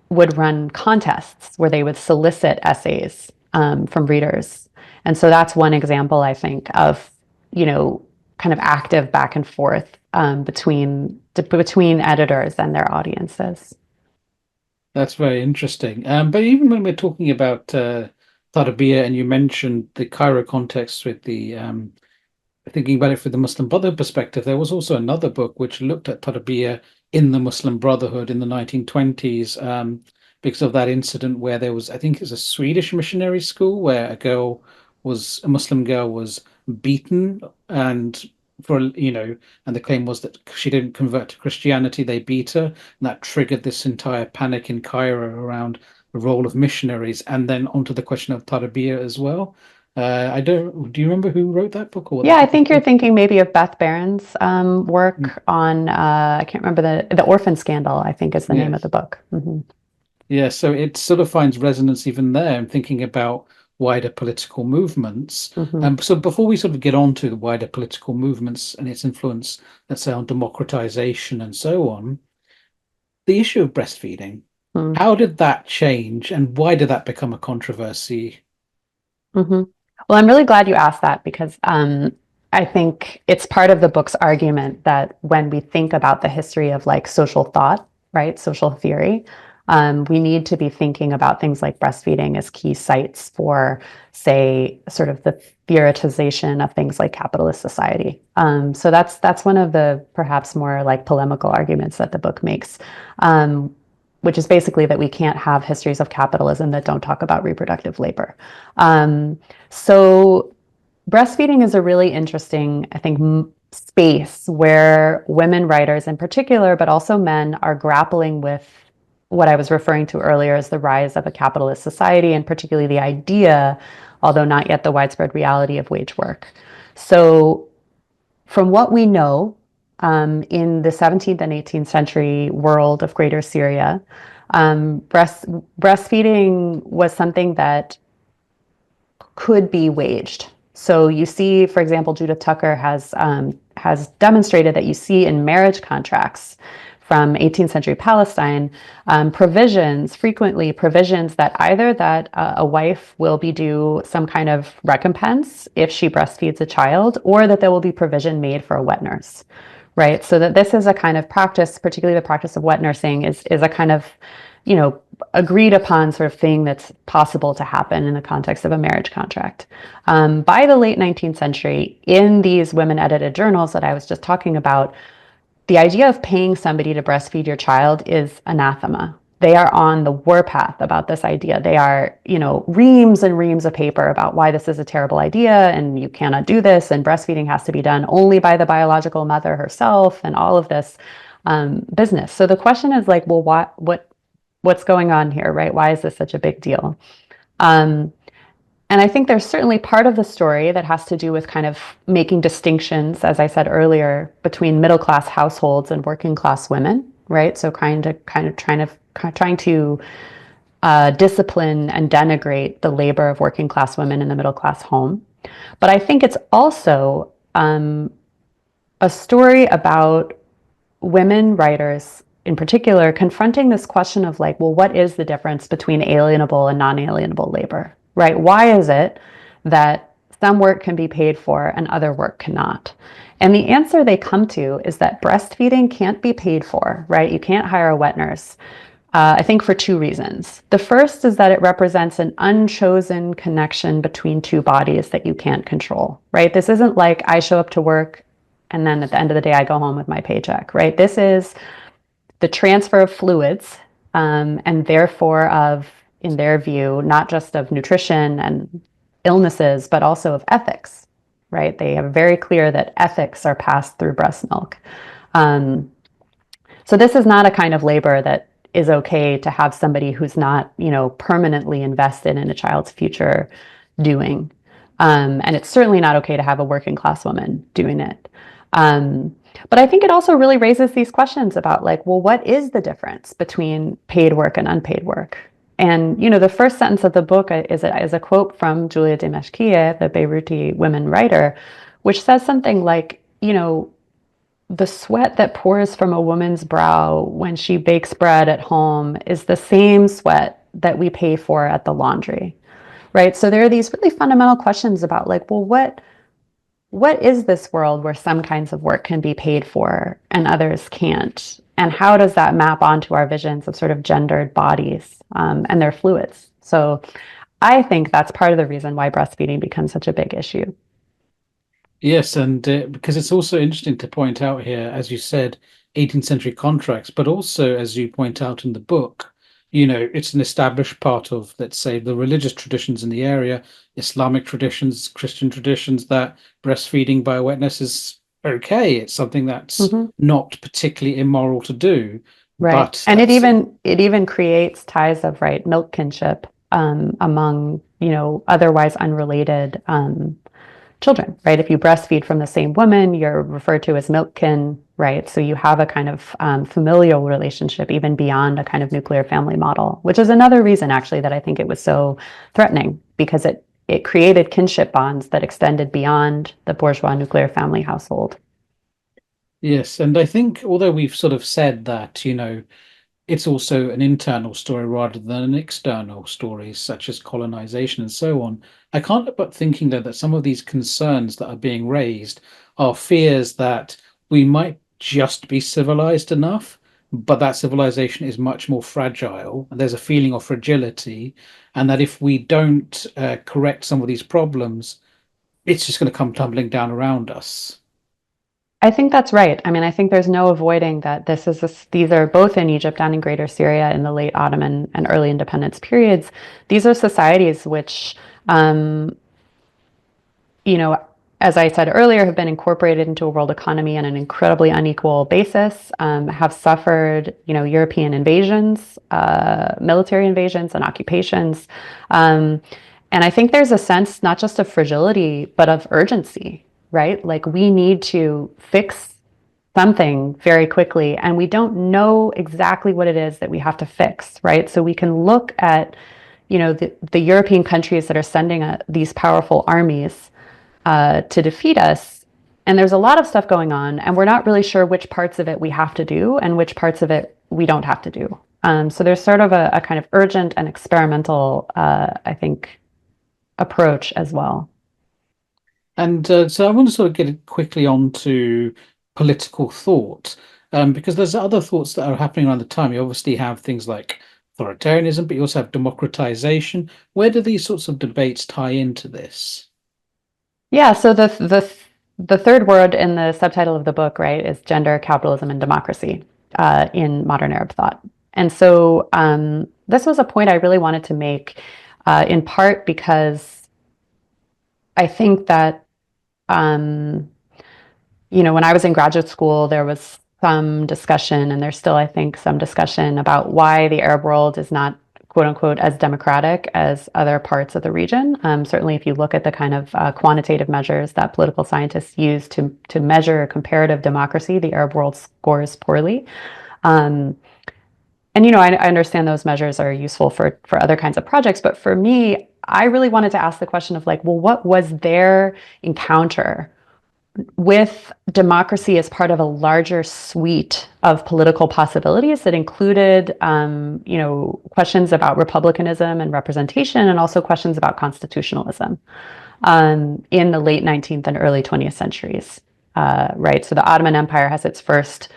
would run contests where they would solicit essays from readers. And so that's one example, I think, of, kind of active back and forth between editors and their audiences. That's very interesting. But even when we're talking about Tarbiyya, and you mentioned the Cairo context with the thinking about it from the Muslim Brotherhood perspective, there was also another book which looked at Tarbiyya in the Muslim Brotherhood in the 1920s, because of that incident where there was, I think it was a Swedish missionary school where a Muslim girl was beaten, and and the claim was that she didn't convert to Christianity, they beat her, and that triggered this entire panic in Cairo around the role of missionaries, and then onto the question of Tarbiyya as well. I don't. Do you remember who wrote that book or what Yeah, that I book was think you're called? thinking maybe of Beth Barron's Mm. work on, I can't remember the orphan scandal, I think is the name of the Yes. book. Hmm. Yeah. So it sort of finds resonance even there. I'm thinking about wider political movements. Hmm. So before we sort of get on to the wider political movements and its influence, let's say on democratization and so on, the issue of breastfeeding, how did that change and why did that become a controversy? Hmm. Well, I'm really glad you asked that because I think it's part of the book's argument that when we think about the history of like social thought, right, social theory, we need to be thinking about things like breastfeeding as key sites for, say, sort of the theoretization of things like capitalist society. So that's one of the perhaps more like polemical arguments that the book makes. Which is basically that we can't have histories of capitalism that don't talk about reproductive labor. So breastfeeding is a really interesting, I think, space where women writers in particular, but also men, are grappling with what I was referring to earlier as the rise of a capitalist society, and particularly the idea, although not yet the widespread reality, of wage work. So from what we know, in the 17th and 18th century world of Greater Syria, breastfeeding was something that could be waged. So you see, for example, Judith Tucker has demonstrated that you see in marriage contracts from 18th century Palestine frequently provisions that either that a wife will be due some kind of recompense if she breastfeeds a child, or that there will be provision made for a wet nurse, right? So that this is a kind of practice, particularly the practice of wet nursing, is a kind of, agreed upon sort of thing that's possible to happen in the context of a marriage contract. By the late 19th century, in these women edited journals that I was just talking about, the idea of paying somebody to breastfeed your child is anathema. They are on the warpath about this idea. They are, reams and reams of paper about why this is a terrible idea and you cannot do this, and breastfeeding has to be done only by the biological mother herself, and all of this business. So the question is like, well, what's going on here, right? Why is this such a big deal? Um, and I think there's certainly part of the story that has to do with kind of making distinctions, as I said earlier, between middle class households and working class women, right? So trying to discipline and denigrate the labor of working class women in the middle class home. But I think it's also a story about women writers in particular confronting this question of like, well, what is the difference between alienable and non-alienable labor, right? Why is it that some work can be paid for and other work cannot? And the answer they come to is that breastfeeding can't be paid for, right? You can't hire a wet nurse. I think for two reasons. The first is that it represents an unchosen connection between two bodies that you can't control, right? This isn't like I show up to work and then at the end of the day, I go home with my paycheck, right? This is the transfer of fluids, and therefore of, in their view, not just of nutrition and illnesses, but also of ethics, right? They are very clear that ethics are passed through breast milk. Um, so this is not a kind of labor that is okay to have somebody who's not, permanently invested in a child's future doing. And it's certainly not okay to have a working class woman doing it. But I think it also really raises these questions about like, well, what is the difference between paid work and unpaid work? And the first sentence of the book is a quote from Julia Dimeshkieh, the Beiruti women writer, which says something like, the sweat that pours from a woman's brow when she bakes bread at home is the same sweat that we pay for at the laundry, right? So there are these really fundamental questions about like, well, what is this world where some kinds of work can be paid for and others can't? And how does that map onto our visions of sort of gendered bodies and their fluids? So I think that's part of the reason why breastfeeding becomes such a big issue. Yes, and because it's also interesting to point out here, as you said, 18th century contracts, but also, as you point out in the book, it's an established part of, let's say, the religious traditions in the area, Islamic traditions, Christian traditions, that breastfeeding by wetness is okay. It's something that's Mhm. not particularly immoral to do, Right. but And it that's even it even creates ties of right milk kinship among, otherwise unrelated children, right? If you breastfeed from the same woman, you're referred to as milkkin, right? So you have a kind of familial relationship even beyond a kind of nuclear family model, which is another reason actually that I think it was so threatening because it created kinship bonds that extended beyond the bourgeois nuclear family household. yes. And I think although we've sort of said that, it's also an internal story rather than an external story, such as colonization and so on. I can't help but thinking, though, that some of these concerns that are being raised are fears that we might just be civilized enough, but that civilization is much more fragile, and there's a feeling of fragility, and that if we don't correct some of these problems, it's just going to come tumbling down around us. I think that's right. I mean, I think there's no avoiding that these are both in Egypt and in Greater Syria in the late Ottoman and early independence periods. These are societies which, um, you know, as I said earlier, have been incorporated into a world economy on an incredibly unequal basis, have suffered, European invasions, military invasions, and occupations. Um, and I think there's a sense not just of fragility, but of urgency, right? Like we need to fix something very quickly, and we don't know exactly what it is that we have to fix, right? So we can look at, the European countries that are sending these powerful armies to defeat us. And there's a lot of stuff going on, and we're not really sure which parts of it we have to do and which parts of it we don't have to do. So there's sort of a kind of urgent and experimental, I think, approach as well. And so I want to sort of get quickly on to political thought, because there's other thoughts that are happening around the time. You obviously have things like authoritarianism, but you also have democratization. Where do these sorts of debates tie into this? Yeah. So the third word in the subtitle of the book, right, is gender, capitalism, and democracy in modern Arab thought. And so this was a point I really wanted to make, in part because I think that um, when I was in graduate school, there was some discussion, and there's still, I think, some discussion about why the Arab world is not, quote unquote, as democratic as other parts of the region. Certainly, if you look at the kind of quantitative measures that political scientists use to measure comparative democracy, the Arab world scores poorly. And I understand those measures are useful for other kinds of projects, but for me, I really wanted to ask the question of like, well, what was their encounter with democracy as part of a larger suite of political possibilities that included, questions about republicanism and representation, and also questions about constitutionalism in the late 19th and early 20th centuries, right? So the Ottoman Empire has its first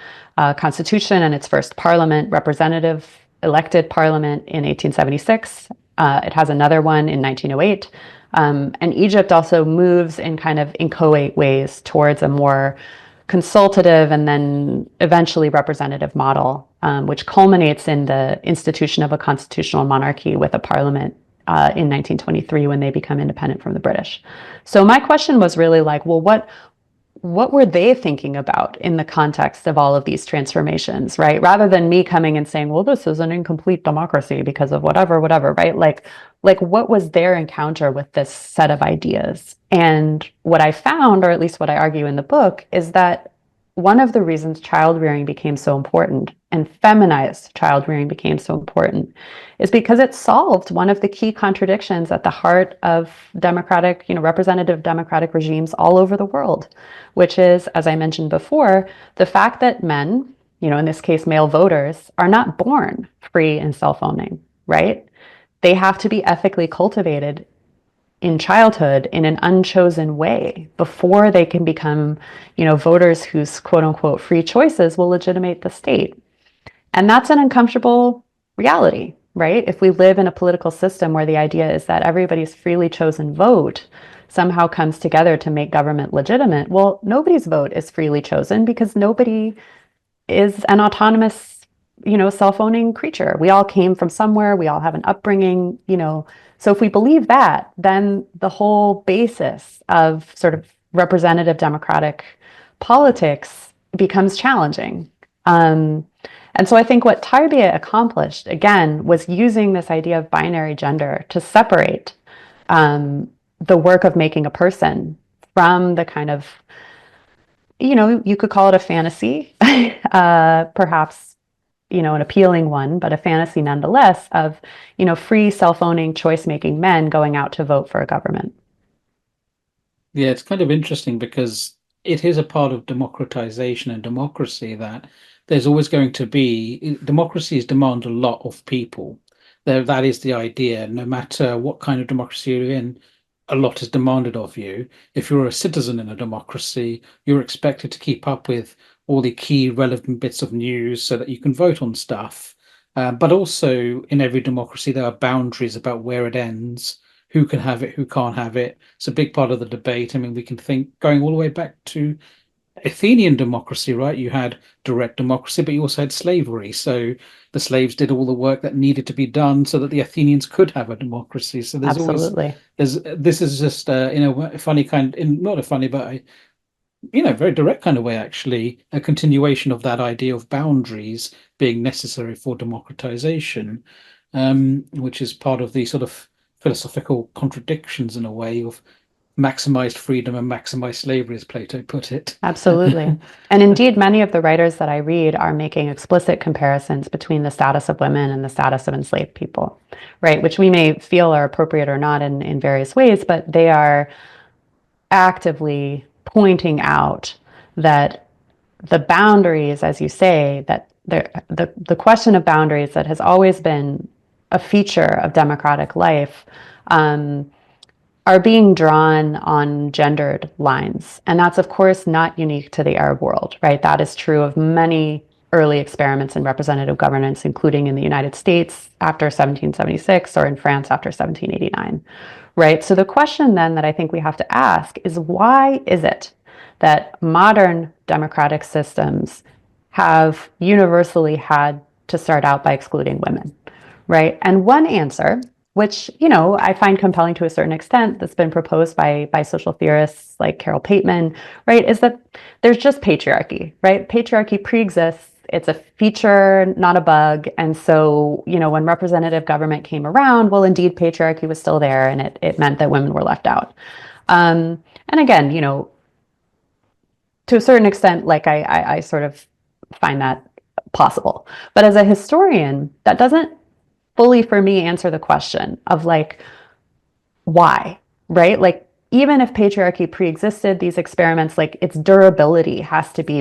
constitution and its first parliament, representative elected parliament in 1876. It has another one in 1908. And Egypt also moves in kind of inchoate ways towards a more consultative and then eventually representative model, which culminates in the institution of a constitutional monarchy with a parliament in 1923 when they become independent from the British. So my question was really like, well, what were they thinking about in the context of all of these transformations, right? Rather than me coming and saying, well, this is an incomplete democracy because of whatever, right? Like what was their encounter with this set of ideas? And what I found, or at least what I argue in the book, is that one of the reasons child rearing became so important and feminized child rearing became so important is because it solved one of the key contradictions at the heart of democratic, representative democratic regimes all over the world, which is, as I mentioned before, the fact that men, in this case, male voters, are not born free and self-owning, right? They have to be ethically cultivated in childhood in an unchosen way before they can become, voters whose quote unquote free choices will legitimate the state. And that's an uncomfortable reality, right? If we live in a political system where the idea is that everybody's freely chosen vote somehow comes together to make government legitimate, well, nobody's vote is freely chosen because nobody is an autonomous, self-owning creature. We all came from somewhere. We all have an upbringing, So if we believe that, then the whole basis of sort of representative democratic politics becomes challenging. And so I think what Tarbia accomplished, again, was using this idea of binary gender to separate the work of making a person from the kind of, you could call it a fantasy, perhaps, an appealing one, but a fantasy nonetheless of, free self-owning, choice-making men going out to vote for a government. Yeah, it's kind of interesting because it is a part of democratization and democracy that there's always going to be, democracies demand a lot of people. That is the idea. No matter what kind of democracy you're in, a lot is demanded of you. If you're a citizen in a democracy, you're expected to keep up with all the key relevant bits of news so that you can vote on stuff. But also in every democracy, there are boundaries about where it ends, who can have it, who can't have it. It's a big part of the debate. I mean, we can think going all the way back to Athenian democracy, right? You had direct democracy, but you also had slavery. So the slaves did all the work that needed to be done so that the Athenians could have a democracy. So there's Absolutely. this is just in a funny kind, in not a funny, but very direct kind of way, actually, a continuation of that idea of boundaries being necessary for democratization, which is part of the sort of philosophical contradictions in a way of maximized freedom and maximized slavery, as Plato put it. Absolutely. And indeed, many of the writers that I read are making explicit comparisons between the status of women and the status of enslaved people, right? Which we may feel are appropriate or not in various ways, but they are actively pointing out that the boundaries, as you say, that the question of boundaries that has always been a feature of democratic life are being drawn on gendered lines. And that's, of course, not unique to the Arab world, right? That is true of many early experiments in representative governance, including in the United States after 1776 or in France after 1789, right? So the question then that I think we have to ask is, why is it that modern democratic systems have universally had to start out by excluding women, right? And one answer, which, I find compelling to a certain extent, that's been proposed by social theorists like Carol Pateman, right, is that there's just patriarchy, right? Patriarchy preexists it's a feature, not a bug. And so, when representative government came around, well, indeed, patriarchy was still there, and it meant that women were left out. And again, to a certain extent, like I sort of find that possible. But as a historian, that doesn't fully, for me, answer the question of like, why, right? Like, even if patriarchy pre-existed, these experiments, like its durability has to be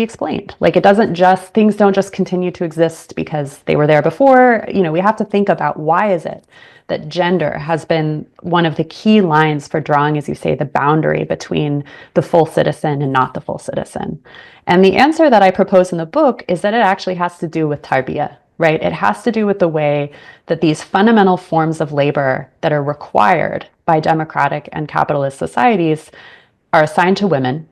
explained. Like, it doesn't just, things don't just continue to exist because they were there before. We have to think about, why is it that gender has been one of the key lines for drawing, as you say, the boundary between the full citizen and not the full citizen? And the answer that I propose in the book is that it actually has to do with Tarbia, right? It has to do with the way that these fundamental forms of labor that are required by democratic and capitalist societies are assigned to women.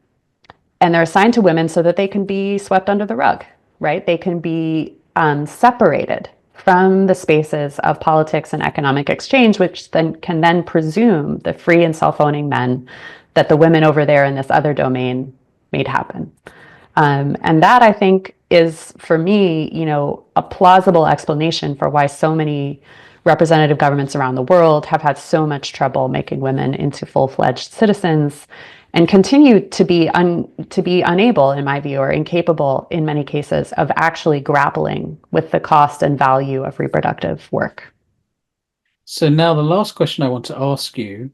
And they're assigned to women so that they can be swept under the rug, right? They can be separated from the spaces of politics and economic exchange, which then can presume the free and self-owning men that the women over there in this other domain made happen. And that, I think, is, for me, a plausible explanation for why so many representative governments around the world have had so much trouble making women into full-fledged citizens, and continue to be unable, in my view, or incapable in many cases, of actually grappling with the cost and value of reproductive work. So now the last question I want to ask you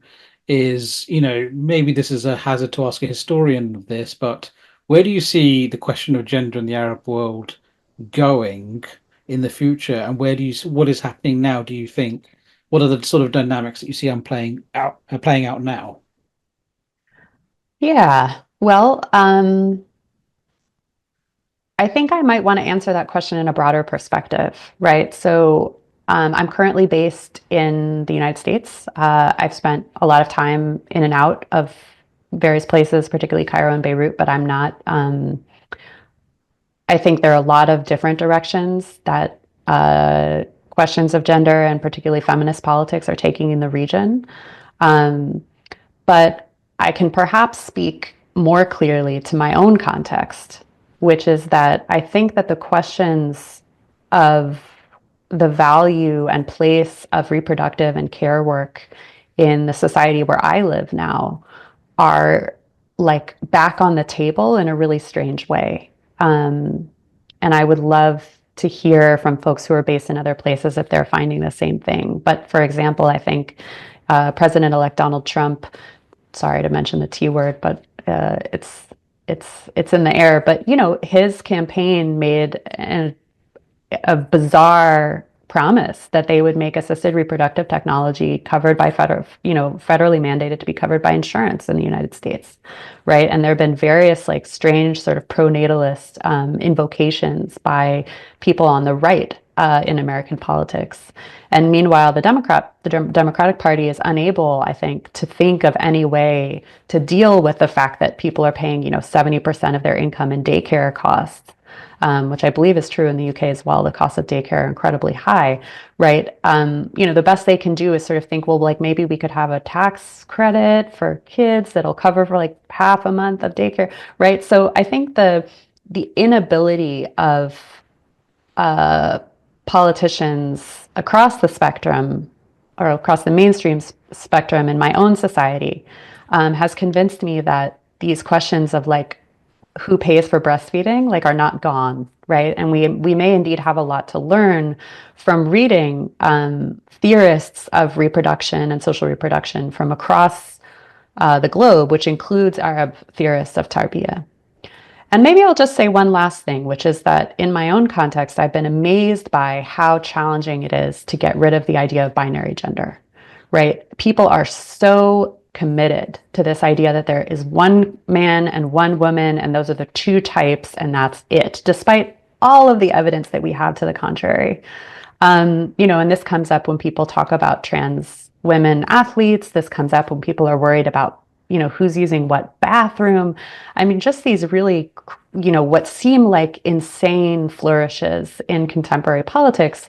is, maybe this is a hazard to ask a historian of this, but where do you see the question of gender in the Arab world going in the future, and what is happening now, do you think? What are the sort of dynamics that you see playing out now? Yeah, well, I think I might want to answer that question in a broader perspective, right? So I'm currently based in the United States. I've spent a lot of time in and out of various places, particularly Cairo and Beirut, but I'm not. I think there are a lot of different directions that questions of gender and particularly feminist politics are taking in the region. But I can perhaps speak more clearly to my own context, which is that I think that the questions of the value and place of reproductive and care work in the society where I live now are like back on the table in a really strange way. And I would love to hear from folks who are based in other places if they're finding the same thing. But for example, I think President-elect Donald Trump, sorry to mention the T word, but it's in the air. But his campaign made a bizarre promise that they would make assisted reproductive technology covered by federally mandated to be covered by insurance in the United States, right? And there have been various like strange sort of pro-natalist invocations by people on the right in American politics. And meanwhile, the Democratic Party is unable, I think, to think of any way to deal with the fact that people are paying, 70% of their income in daycare costs. Which I believe is true in the UK as well. The costs of daycare are incredibly high, right? The best they can do is sort of think, well, like maybe we could have a tax credit for kids that'll cover for like half a month of daycare, right? So I think the inability of politicians across the spectrum or across the mainstream spectrum in my own society has convinced me that these questions of like who pays for breastfeeding like are not gone, right? And we may indeed have a lot to learn from reading theorists of reproduction and social reproduction from across the globe, which includes Arab theorists of Tarbia. And maybe I'll just say one last thing, which is that in my own context, I've been amazed by how challenging it is to get rid of the idea of binary gender, right? People are so committed to this idea that there is one man and one woman, and those are the two types, and that's it, despite all of the evidence that we have to the contrary. And this comes up when people talk about trans women athletes. This comes up when people are worried about, who's using what bathroom. I mean, just these really, what seem like insane flourishes in contemporary politics.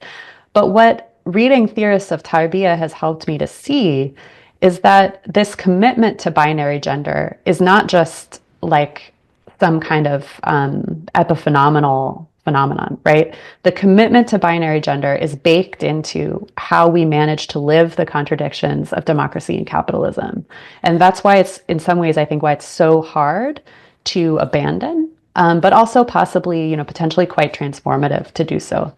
But what reading theorists of Tarbia has helped me to see is that this commitment to binary gender is not just like some kind of epiphenomenal phenomenon, right? The commitment to binary gender is baked into how we manage to live the contradictions of democracy and capitalism. And that's why it's, in some ways, I think why it's so hard to abandon, but also possibly, potentially quite transformative to do so.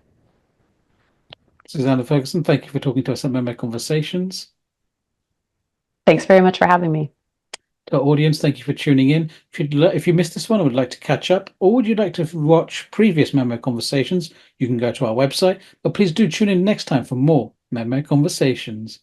Susanna Ferguson, thank you for talking to us at MEMO Conversations. Thanks very much for having me. To our audience, thank you for tuning in. If you missed this one and would like to catch up, or would you like to watch previous MEMO Conversations, you can go to our website. But please do tune in next time for more MEMO Conversations.